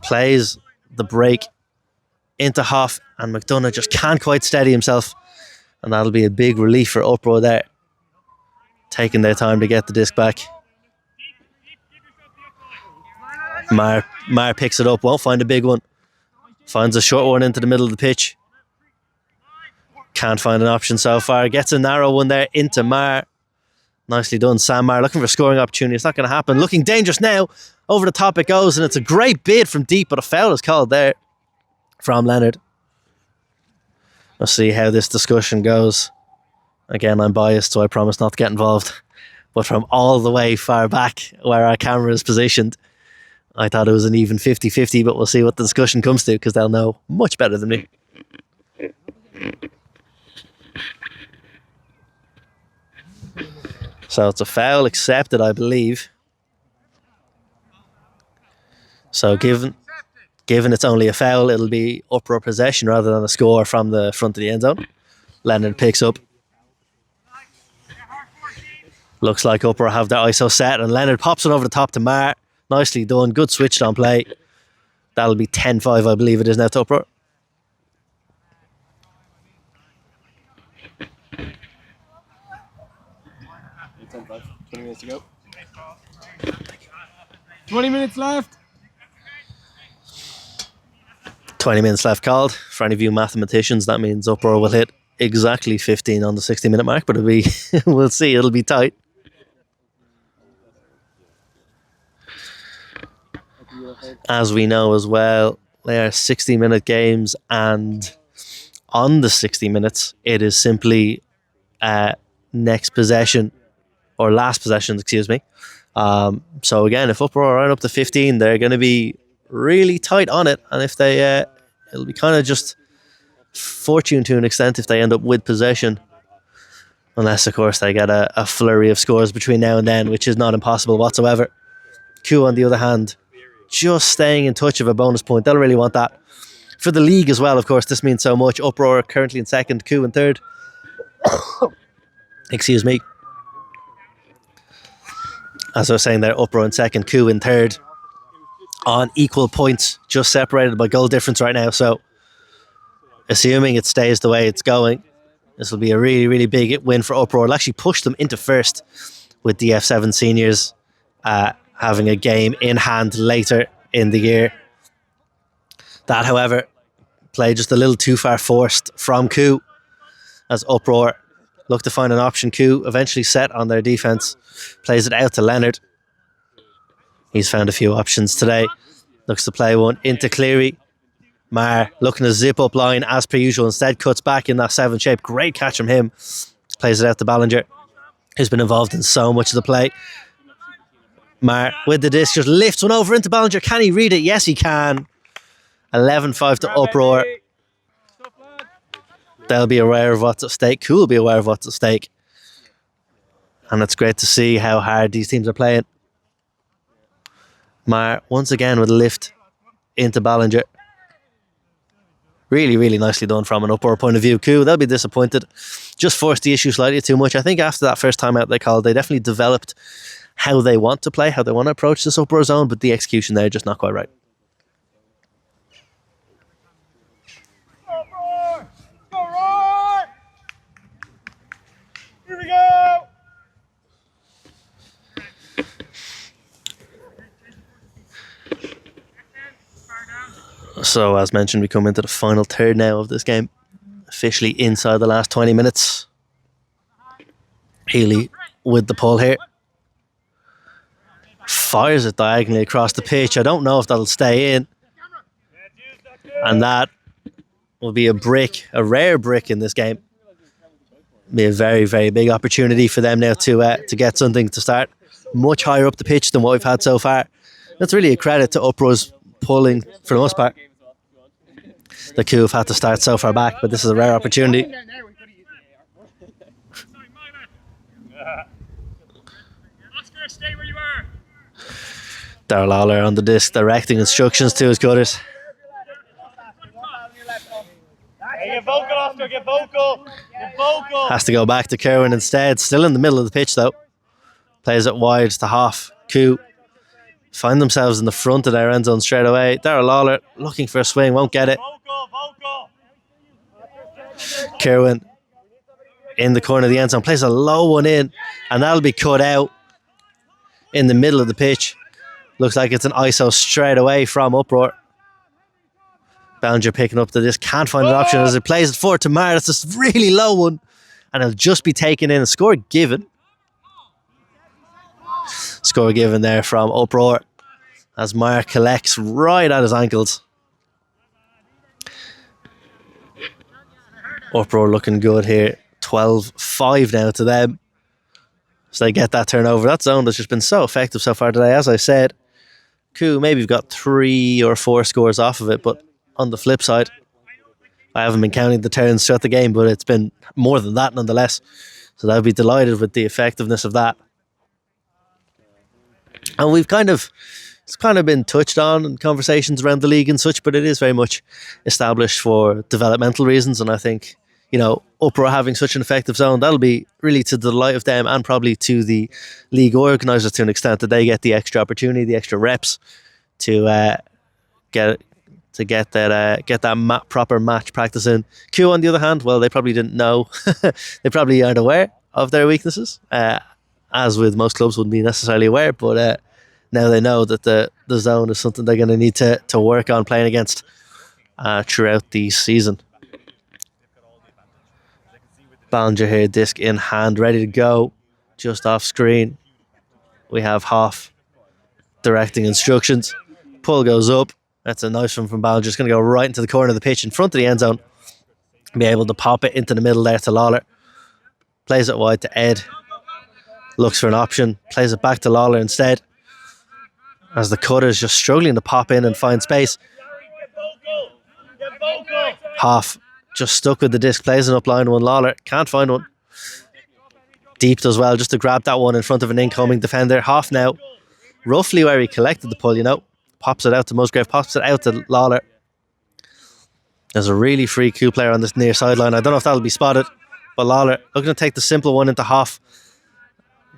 [SPEAKER 1] Plays the break into Hoff, and McDonough just can't quite steady himself. And that'll be a big relief for Uproar there. Taking their time to get the disc back. Mar picks it up, won't find a big one. Finds a short one into the middle of the pitch. Can't find an option so far. Gets a narrow one there into Mar. Nicely done, Sam Mar. Looking for a scoring opportunity. It's not going to happen. Looking dangerous now. Over the top it goes, and it's a great bid from deep, but a foul is called there from Leonard. We'll see how this discussion goes. Again, I'm biased, so I promise not to get involved. But from all the way far back where our camera is positioned, I thought it was an even 50-50, but we'll see what the discussion comes to, because they'll know much better than me. So it's a foul accepted, I believe. So given it's only a foul, it'll be Uproar possession rather than a score from the front of the end zone. Leonard picks up. Looks like Uproar have their ISO set, and Leonard pops it over the top to Mar. Nicely done, good switched on play. That'll be 10-5, I believe it is now to Uproar.
[SPEAKER 3] $20 minutes to go. 20 minutes left.
[SPEAKER 1] 20 minutes left called. For any of you mathematicians, that means Uproar will hit exactly 15 on the 60-minute mark, but it'll be we'll see, it'll be tight. As we know as well, they are 60-minute games, and on the 60 minutes, it is simply next possession, or last possession, excuse me. So again, if Uproar are up to 15, they're going to be really tight on it, and if they, it'll be kind of just fortune to an extent if they end up with possession, unless of course they get a flurry of scores between now and then, which is not impossible whatsoever. Q, on the other hand, just staying in touch of a bonus point. They'll really want that. For the league as well, of course, this means so much. Uproar currently in second, Q in third. Excuse me. As I was saying there, Uproar in second, Q in third. On equal points, just separated by goal difference right now. So, assuming it stays the way it's going, this will be a really, really big win for Uproar. It'll actually push them into first, with the F7 seniors having a game in hand later in the year. That, however, played just a little too far forced from Koo, as Uproar look to find an option. Koo eventually set on their defence, plays it out to Leonard. He's found a few options today. Looks to play one into Cleary. Mar looking to zip up line as per usual, instead cuts back in that 7 shape. Great catch from him. Plays it out to Ballinger, who's been involved in so much of the play. Mar with the disc just lifts one over into Ballinger. Can he read it? Yes, he can. 11-5 to Uproar. They'll be aware of what's at stake. Cool will be aware of what's at stake. And it's great to see how hard these teams are playing. Mar once again with a lift into Ballinger. Really, really nicely done from an Uproar point of view. Cool, they'll be disappointed. Just forced the issue slightly too much. I think after that first time out they called, they definitely developed how they want to play, how they want to approach this Uproar zone, but the execution there just not quite right.
[SPEAKER 2] Here we go!
[SPEAKER 1] So, as mentioned, we come into the final third now of this game. Officially inside the last 20 minutes. Healy with the pull here. Fires it diagonally across the pitch. I don't know if that'll stay in. And that will be a brick, a rare brick in this game. Be a very, very big opportunity for them now to get something to start much higher up the pitch than what we've had so far. That's really a credit to Uproar's pulling for the most part. The Coup have had to start so far back, but this is a rare opportunity.
[SPEAKER 2] Oscar, stay where you are.
[SPEAKER 1] Darryl Lawler on the disc, directing instructions to his cutters.
[SPEAKER 2] Hey, you vocal softer, get vocal. Get vocal.
[SPEAKER 1] Has to go back to Kerwin instead. Still in the middle of the pitch though. Plays it wide to Hoff. Koo find themselves in the front of their end zone straight away. Darrell Lawler looking for a swing, won't get it. Kerwin in the corner of the end zone, plays a low one in, and that'll be cut out in the middle of the pitch. Looks like it's an ISO straight away from Uproar. Ballinger picking up the disc, can't find an option as it plays it forward to Mar. It's a really low one, and it'll just be taken in. A score given. Score given there from Uproar as Mar collects right at his ankles. Uproar looking good here. 12-5 now to them. So they get that turnover. That zone has just been so effective so far today. As I said, Koo maybe we've got 3 or 4 scores off of it, but on the flip side, I haven't been counting the turns throughout the game, but it's been more than that nonetheless. So I'd be delighted with the effectiveness of that. And it's kind of been touched on in conversations around the league and such, but it is very much established for developmental reasons. And I think, Uproar having such an effective zone, that'll be really to the delight of them and probably to the league organisers to an extent, that they get the extra opportunity, the extra reps to get that proper match practice in. Q, on the other hand, well, they probably didn't know. They probably aren't aware of their weaknesses, as with most clubs wouldn't be necessarily aware, but now they know that the zone is something they're going to need to work on playing against throughout the season. Ballinger here, disc in hand, ready to go, just off screen. We have Hoff directing instructions. Pull goes up. That's a nice one from Ballinger. Just going to go right into the corner of the pitch in front of the end zone. Be able to pop it into the middle there to Lawler. Plays it wide to Ed. Looks for an option. Plays it back to Lawler instead, as the cutter's just struggling to pop in and find space. Hoff just stuck with the disc, plays an up line one. Lawler can't find one. Deep as well, just to grab that one in front of an incoming defender. Hoff now, roughly where he collected the pull, pops it out to Musgrave, pops it out to Lawler. There's a really free Q player on this near sideline. I don't know if that'll be spotted, but Lawler looking to take the simple one into Hoff.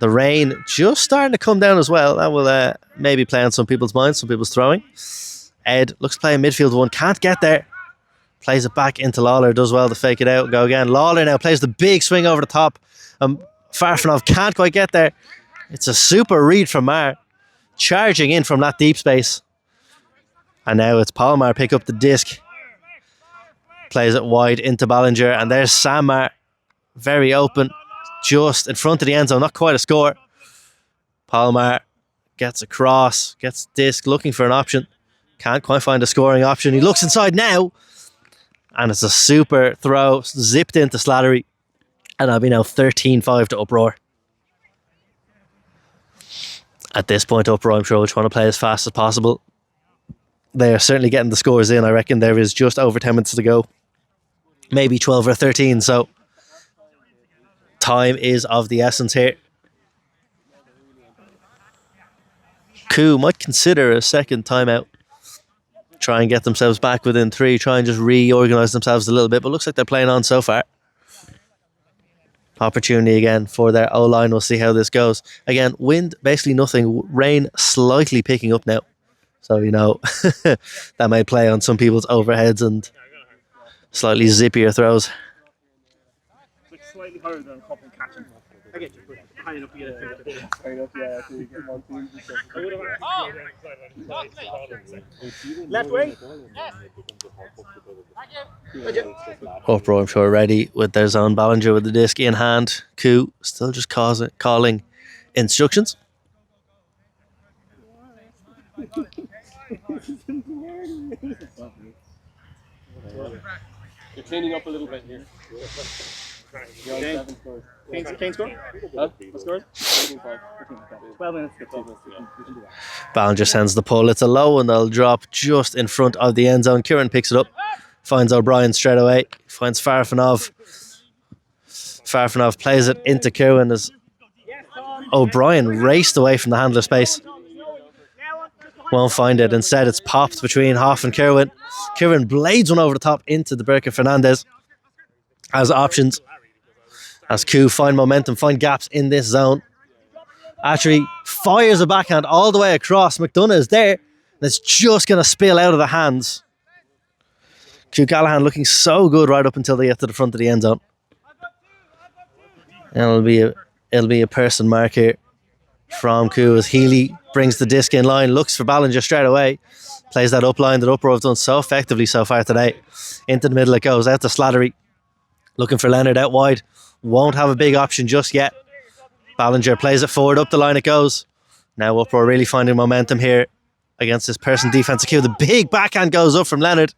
[SPEAKER 1] The rain just starting to come down as well. That will maybe play on some people's minds, some people's throwing. Ed looks to play a midfield one, can't get there. Plays it back into Lawler, does well to fake it out, go again. Lawler now plays the big swing over the top. Farfanov can't quite get there. It's a super read from Mar, charging in from that deep space. And now it's Palmar pick up the disc. Plays it wide into Ballinger, and there's Samar, very open, just in front of the end zone, not quite a score. Palmar gets across, gets disc, looking for an option. Can't quite find a scoring option. He looks inside now, and it's a super throw, zipped into Slattery. And that'll be now 13-5 to Uproar. At this point, Uproar, I'm sure, will try to play as fast as possible. They are certainly getting the scores in. I reckon there is just over 10 minutes to go. Maybe 12 or 13, so time is of the essence here. Koo might consider a second timeout. Try and get themselves back within 3. Try and just reorganise themselves a little bit. But looks like they're playing on so far. Opportunity again for their O-line. We'll see how this goes. Again, wind, basically nothing. Rain slightly picking up now. So, that may play on some people's overheads and slightly zippier throws.
[SPEAKER 2] It's slightly higher than a couple catching. I get you. High enough to get it. High enough, yeah. So you get one team. Left wing.
[SPEAKER 1] Uproar, I'm sure, ready with their zone. Ballinger with the disc in hand. Koo still just calling instructions.
[SPEAKER 3] You're cleaning up a little bit here.
[SPEAKER 2] Kane score?
[SPEAKER 3] Huh? What scored?
[SPEAKER 2] 12 minutes.
[SPEAKER 1] Ballinger sends the pull. It's a low and they'll drop just in front of the end zone. Kieran picks it up. Finds O'Brien straight away. Finds Farfanov. Farfanov plays it into Kieran as O'Brien raced away from the handler space. Won't find it. Instead, it's popped between Hoff and Kieran. Kieran blades one over the top into the Berker Fernandez. As options. As Ku find momentum, find gaps in this zone. Actually fires a backhand all the way across. McDonough is there. And it's just going to spill out of the hands. Callahan looking so good right up until they get to the front of the end zone. And it'll be a person mark here from Ku as Healy brings the disc in line, looks for Ballinger straight away, plays that up line that Uproar have done so effectively so far today. Into the middle it goes, out to Slattery, looking for Leonard out wide. Won't have a big option just yet. Ballinger plays it forward, up the line it goes. Now Uproar really finding momentum here against this person defensive queue. The big backhand goes up from Leonard.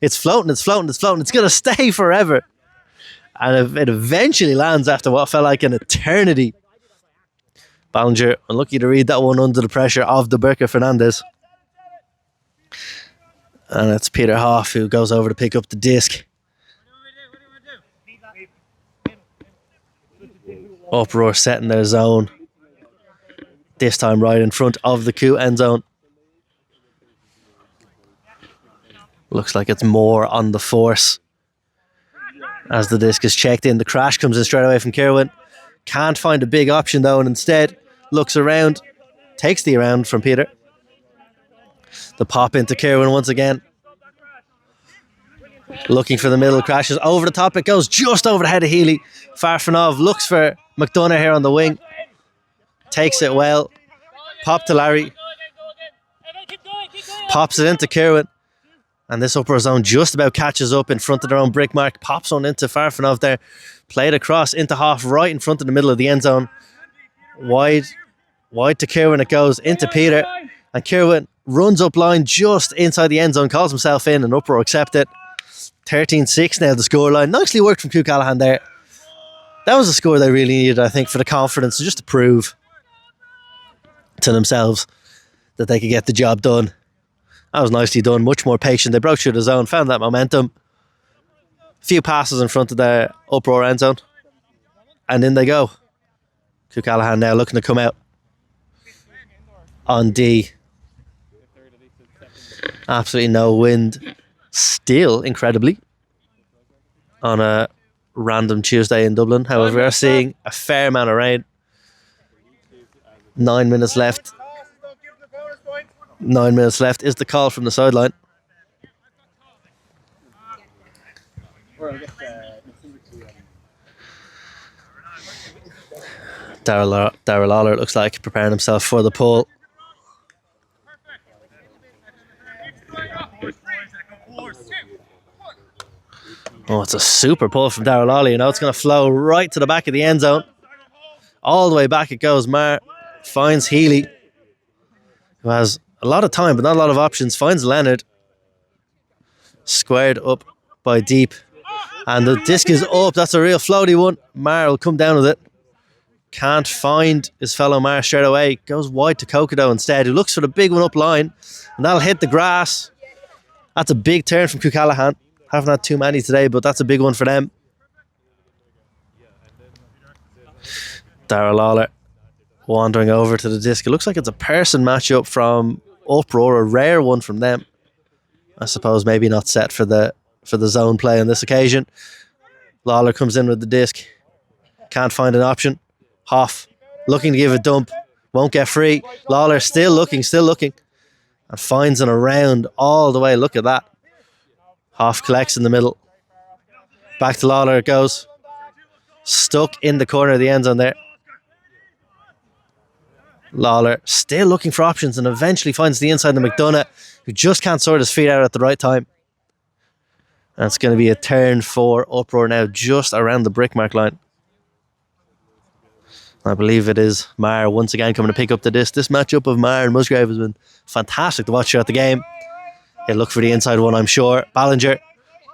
[SPEAKER 1] It's floating, it's floating, it's floating. It's going to stay forever. And it eventually lands after what felt like an eternity. Ballinger unlucky to read that one under the pressure of the Burka Fernandez. And it's Peter Hoff who goes over to pick up the disc. Uproar setting their zone. This time right in front of the Ku end zone. Looks like it's more on the force. As the disc is checked in, the crash comes in straight away from Kirwan. Can't find a big option though, and instead looks around, takes the around from Peter. The pop into Kirwan once again. Looking for the middle, crashes over the top. It goes just over the head of Healy. Farfanov looks for McDonough here on the wing. Takes it well. Pop to Larry. Pops it into Kirwan. And this upper zone just about catches up in front of their own brick mark. Pops on into Farfanov there. Played across into Hoff right in front of the middle of the end zone. Wide to Kirwan it goes, into Peter. And Kirwan runs up line just inside the end zone, calls himself in, and Uproar accept it. 13-6 now the scoreline. Nicely worked from Callahan there. That was a score they really needed, I think, for the confidence, just to prove to themselves that they could get the job done. That was nicely done, much more patient. They broke through the zone, found that momentum. A few passes in front of their Uproar end zone. And in they go. Callahan now looking to come out on D. Absolutely no wind. Still, incredibly, on a random Tuesday in Dublin. However, we are seeing a fair amount of rain. 9 minutes left. 9 minutes left is the call from the sideline. Darrell Lawler, it looks like, preparing himself for the pull. Oh, it's a super pull from Darrell Lawler. You know, it's going to flow right to the back of the end zone. All the way back it goes. Marr finds Healy, who has a lot of time but not a lot of options. Finds Leonard. Squared up by Deep. And the disc is up. That's a real floaty one. Marr will come down with it. Can't find his fellow Marr straight away. Goes wide to Kokodo instead, who looks for the big one up line. And that'll hit the grass. That's a big turn from Callahan. Haven't had too many today, but that's a big one for them. Darrell Lawler wandering over to the disc. It looks like it's a person matchup from Uproar, a rare one from them. I suppose maybe not set for the zone play on this occasion. Lawler comes in with the disc. Can't find an option. Hoff looking to give a dump. Won't get free. Lawler still looking. And finds an around all the way. Look at that. Hoff collects in the middle. Back to Lawler it goes. Stuck in the corner of the end zone there. Lawler still looking for options and eventually finds the inside of McDonough, who just can't sort his feet out at the right time. And it's going to be a turn for Uproar now, just around the brick mark line. I believe it is Marr once again coming to pick up the disc. This matchup of Marr and Musgrave has been fantastic to watch throughout the game. He'll look for the inside one, I'm sure. Ballinger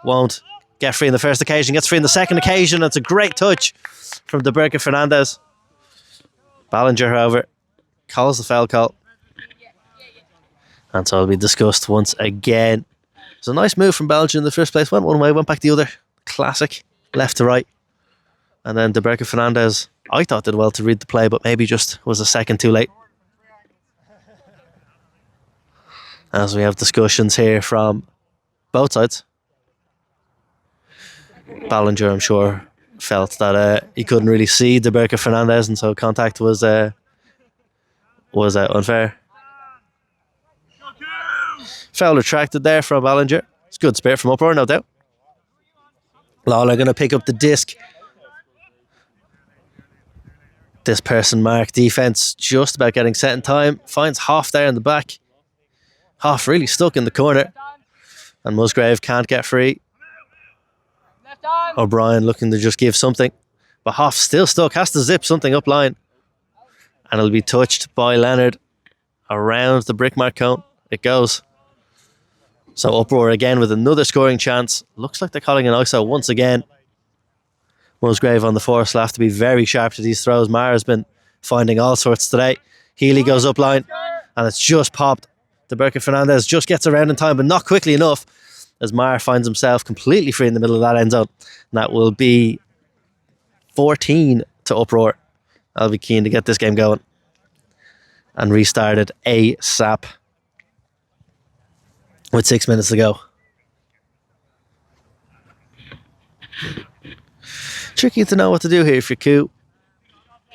[SPEAKER 1] won't get free in the first occasion, gets free in the second occasion. It's a great touch from the Burka Fernandez. Ballinger, however, calls the foul call. And so it'll be discussed once again. It's a nice move from Ballinger in the first place. Went one way, went back the other. Classic. Left to right. And then the Burka Fernandez, I thought did well to read the play, but maybe just was a second too late. As we have discussions here from both sides. Ballinger, I'm sure, felt that he couldn't really see De Berke Fernandez, and so contact was unfair. Foul retracted there from Ballinger. It's good spirit from Uproar, no doubt. Lawler going to pick up the disc. This person mark defence just about getting set in time. Finds Hoff there in the back. Hoff really stuck in the corner. And Musgrave can't get free. O'Brien looking to just give something. But Hoff still stuck. Has to zip something up line. And it'll be touched by Leonard around the brickmark cone. It goes. So Uproar again with another scoring chance. Looks like they're calling an ISO once again. Musgrave on the force will have to be very sharp to these throws. Mara's been finding all sorts today. Healy goes up line and it's just popped. De Berke Fernandez just gets around in time, but not quickly enough, as Mara finds himself completely free in the middle of that end zone. And that will be 14 to Uproar. I'll be keen to get this game going. And restarted ASAP with 6 minutes to go. Tricky to know what to do here for Coup.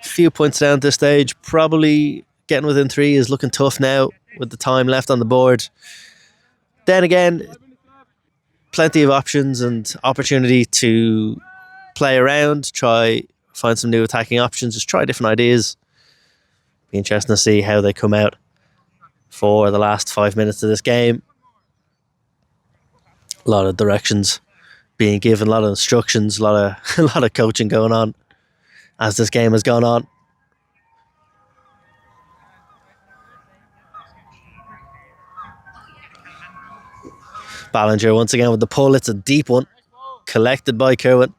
[SPEAKER 1] Few points down at this stage. Probably getting within 3 is looking tough now with the time left on the board. Then again, plenty of options and opportunity to play around, try find some new attacking options, just try different ideas. Be interesting to see how they come out for the last 5 minutes of this game. A lot of directions being given, a lot of instructions, a lot of coaching going on as this game has gone on. Ballinger once again with the pull. It's a deep one, collected by Kerwin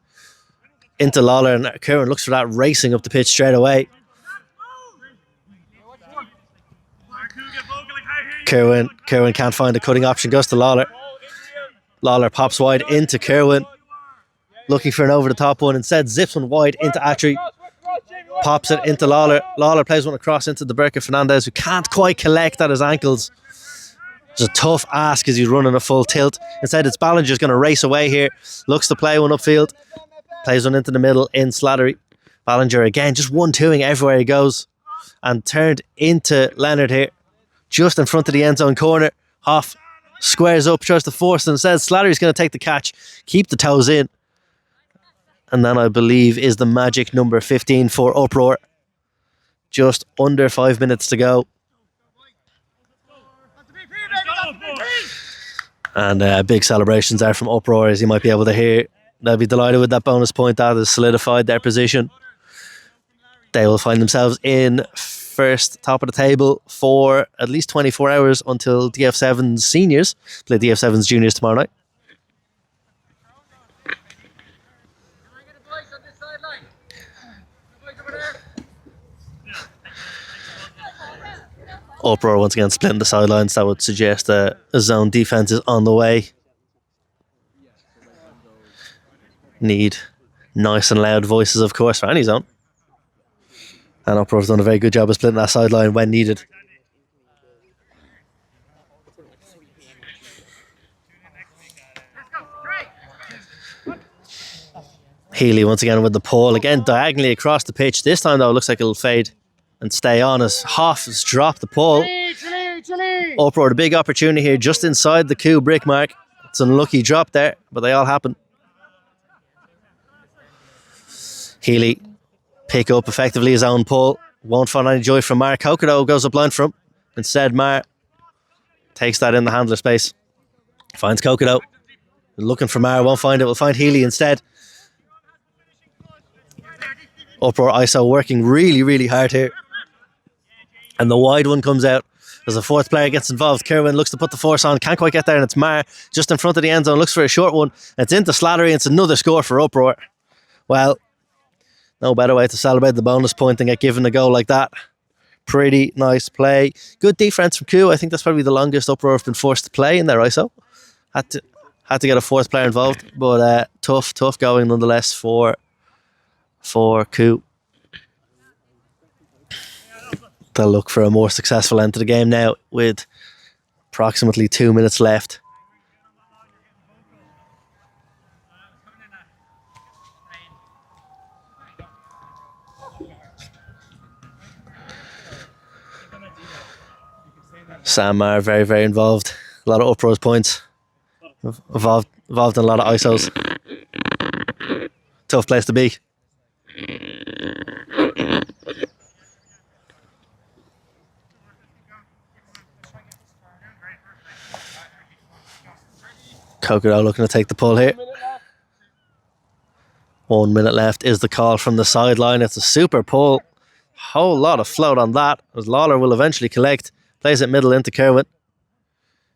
[SPEAKER 1] into Lawler, and Kerwin looks for that, racing up the pitch straight away. Kerwin can't find a cutting option, goes to Lawler. Lawler pops wide into Kerwin, looking for an over-the-top one. Instead, zips one wide into Atri. Pops it into Lawler. Lawler plays one across into De Berke Fernandez, who can't quite collect at his ankles. It's a tough ask as he's running a full tilt. Instead, it's Ballinger's going to race away here. Looks to play one upfield. Plays one into the middle in Slattery. Ballinger again, just 1-2ing everywhere he goes. And turned into Leonard here, just in front of the end zone corner. Hoff squares up, tries to force, and says Slattery's going to take the catch, keep the toes in. And then I believe is the magic number 15 for Uproar. Just under 5 minutes to go. And big celebrations there from Uproar, as you might be able to hear. They'll be delighted with that bonus point. That has solidified their position. They will find themselves in first, top of the table for at least 24 hours until DF7's seniors play DF7's juniors tomorrow night. Uproar once again splitting the sidelines. That would suggest a zone defense is on the way. Need nice and loud voices, of course, for any zone. And Uproar's done a very good job of splitting that sideline when needed. Healy once again with the pull, again diagonally across the pitch. This time though it looks like it'll fade and stay on as Hoff has dropped the pull. Uproar, a big opportunity here just inside the Coup brick mark. It's an unlucky drop there, but they all happen. Healy pick up effectively his own pull. Won't find any joy from Mar. Kokodo goes up line for him. Instead, Mar takes that in the handler space. Finds Kokodo. Looking for Mar, won't find it. Will find Healy instead. Uproar ISO working really, really hard here. And the wide one comes out as a fourth player gets involved. Kerwin looks to put the force on, can't quite get there, and it's Mar just in front of the end zone, looks for a short one. It's into Slattery, and it's another score for Uproar. Well, no better way to celebrate the bonus point than get given a goal like that. Pretty nice play. Good defense from Coup. I think that's probably the longest Uproar have been forced to play in their ISO. Had to get a fourth player involved, but tough going nonetheless for Coup. They'll look for a more successful end to the game now with approximately 2 minutes left. Sam Maher very, very involved. A lot of Uproar's points. Involved in a lot of ISOs. Tough place to be. Kokodo looking to take the pull here. 1 minute left is the call from the sideline. It's a super pull. Whole lot of float on that, as Lawler will eventually collect. Plays it middle into Kerwin.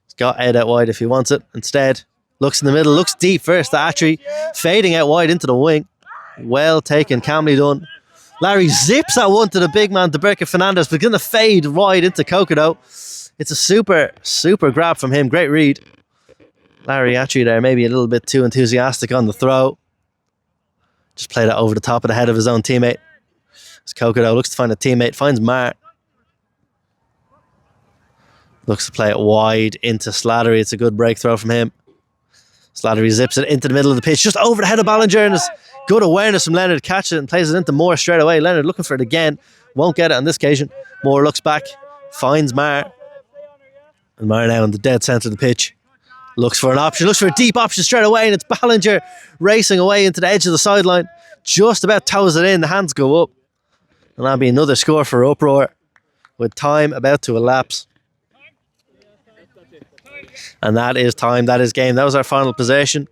[SPEAKER 1] He's got Ed out wide if he wants it. Instead, looks in the middle, looks deep first to Atri. Fading out wide into the wing. Well taken, calmly done. Larry zips that one to the big man, DeBerka Fernandez, but going to fade wide into Kokodo. It's a super, super grab from him. Great read. Larry Atri there, maybe a little bit too enthusiastic on the throw. Just played it over the top of the head of his own teammate. As Kokodo looks to find a teammate, finds Mar. Looks to play it wide into Slattery. It's a good break throw from him. Slattery zips it into the middle of the pitch, just over the head of Ballinger, and it's good awareness from Leonard. Catches it and plays it into Moore straight away. Leonard looking for it again. Won't get it on this occasion. Moore looks back, finds Mar. And Mar now in the dead centre of the pitch. Looks for an option, looks for a deep option straight away, and it's Ballinger racing away into the edge of the sideline. Just about toes it in, the hands go up. And that'll be another score for Uproar with time about to elapse. And that is time, that is game. That was our final possession.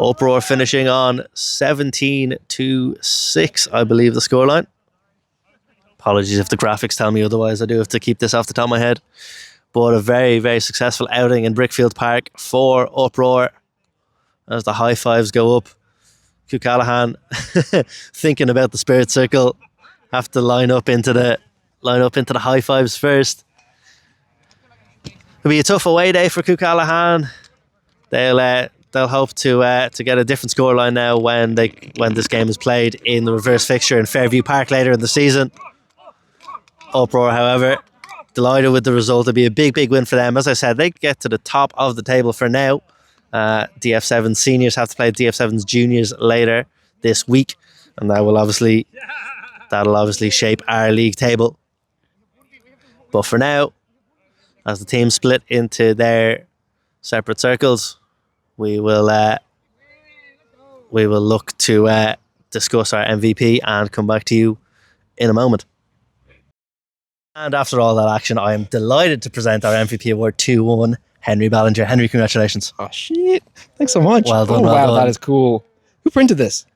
[SPEAKER 1] Uproar finishing on 17-6, I believe the scoreline. Apologies if the graphics tell me otherwise. I do have to keep this off the top of my head. But a very, very successful outing in Brickfield Park for Uproar as the high fives go up. Callahan thinking about the spirit circle. Have to line up into the high fives first. It'll be a tough away day for Callahan. They'll hope to get a different scoreline now when this game is played in the reverse fixture in Fairview Park later in the season. Uproar, however, delighted with the result. It'll be a big, big win for them. As I said, they get to the top of the table for now. DF7 seniors have to play DF7's juniors later this week, and that'll obviously shape our league table. But for now, as the teams split into their separate circles, we will look to discuss our MVP and come back to you in a moment. And after all that action, I am delighted to present our MVP award 2-1, Henry Ballinger. Henry, congratulations.
[SPEAKER 4] Oh, shit. Thanks so much.
[SPEAKER 1] Well done,
[SPEAKER 4] oh,
[SPEAKER 1] well
[SPEAKER 4] wow,
[SPEAKER 1] done.
[SPEAKER 4] That is cool. Who printed this?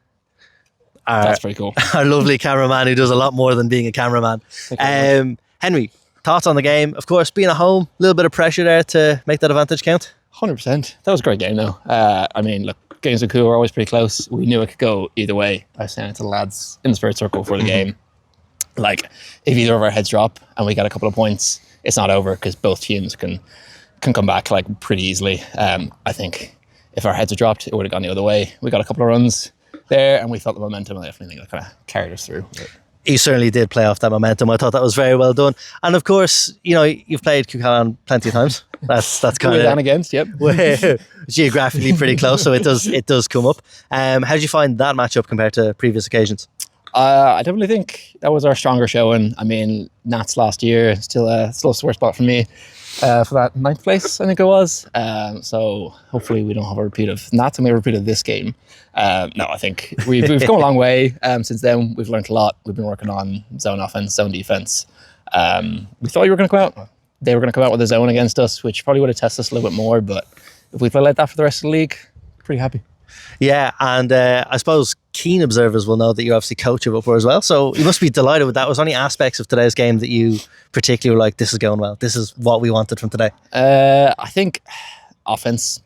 [SPEAKER 4] That's pretty cool.
[SPEAKER 1] Our lovely cameraman who does a lot more than being a cameraman. Henry, thoughts on the game? Of course, being at home, a little bit of pressure there to make that advantage count.
[SPEAKER 4] 100%. That was a great game, though. I mean, look, games with Cool are always pretty close. We knew it could go either way. I was saying it to the lads in the spirit circle for the game. Like, if either of our heads drop and we get a couple of points, it's not over because both teams can come back like pretty easily. I think if our heads had dropped, it would have gone the other way. We got a couple of runs there and we felt the momentum. I definitely think that kind of carried us through.
[SPEAKER 1] He certainly did play off that momentum. I thought that was very well done. And of course, you know, you've played Callahan plenty of times. That's kind of
[SPEAKER 4] and against, yep.
[SPEAKER 1] We're geographically pretty close, so it does come up. How did you find that matchup compared to previous occasions?
[SPEAKER 4] I definitely think that was our stronger showing. I mean, Nats last year, still a sore spot for me for that 9th place, I think it was. So hopefully we don't have a repeat of Nats and we have a repeat of this game. No, I think we've come a long way since then. We've learned a lot. We've been working on zone offense, zone defense. We thought you were going to come out. They were going to come out with a zone against us, which probably would have tested us a little bit more. But if we play like that for the rest of the league, pretty happy.
[SPEAKER 1] Yeah, and I suppose keen observers will know that you're obviously coach of Uproar as well, so you must be delighted with that. Was there any aspects of today's game that you particularly were like, this is going well, this is what we wanted from today?
[SPEAKER 4] I think offense,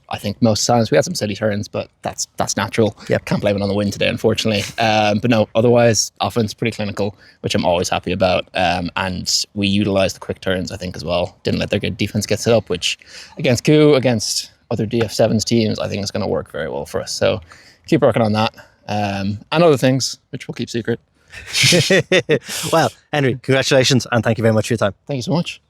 [SPEAKER 4] I think most times we had some silly turns, but that's natural.
[SPEAKER 1] Yep.
[SPEAKER 4] Can't blame it on the win today, unfortunately. But no, otherwise, offense pretty clinical, which I'm always happy about. And we utilised the quick turns, I think, as well. Didn't let their good defence get set up, which against Coup, against other DF7's teams, I think is going to work very well for us. So keep working on that. And other things, which we'll keep secret.
[SPEAKER 1] Well, Henry, congratulations and thank you very much for your time.
[SPEAKER 4] Thank you so much.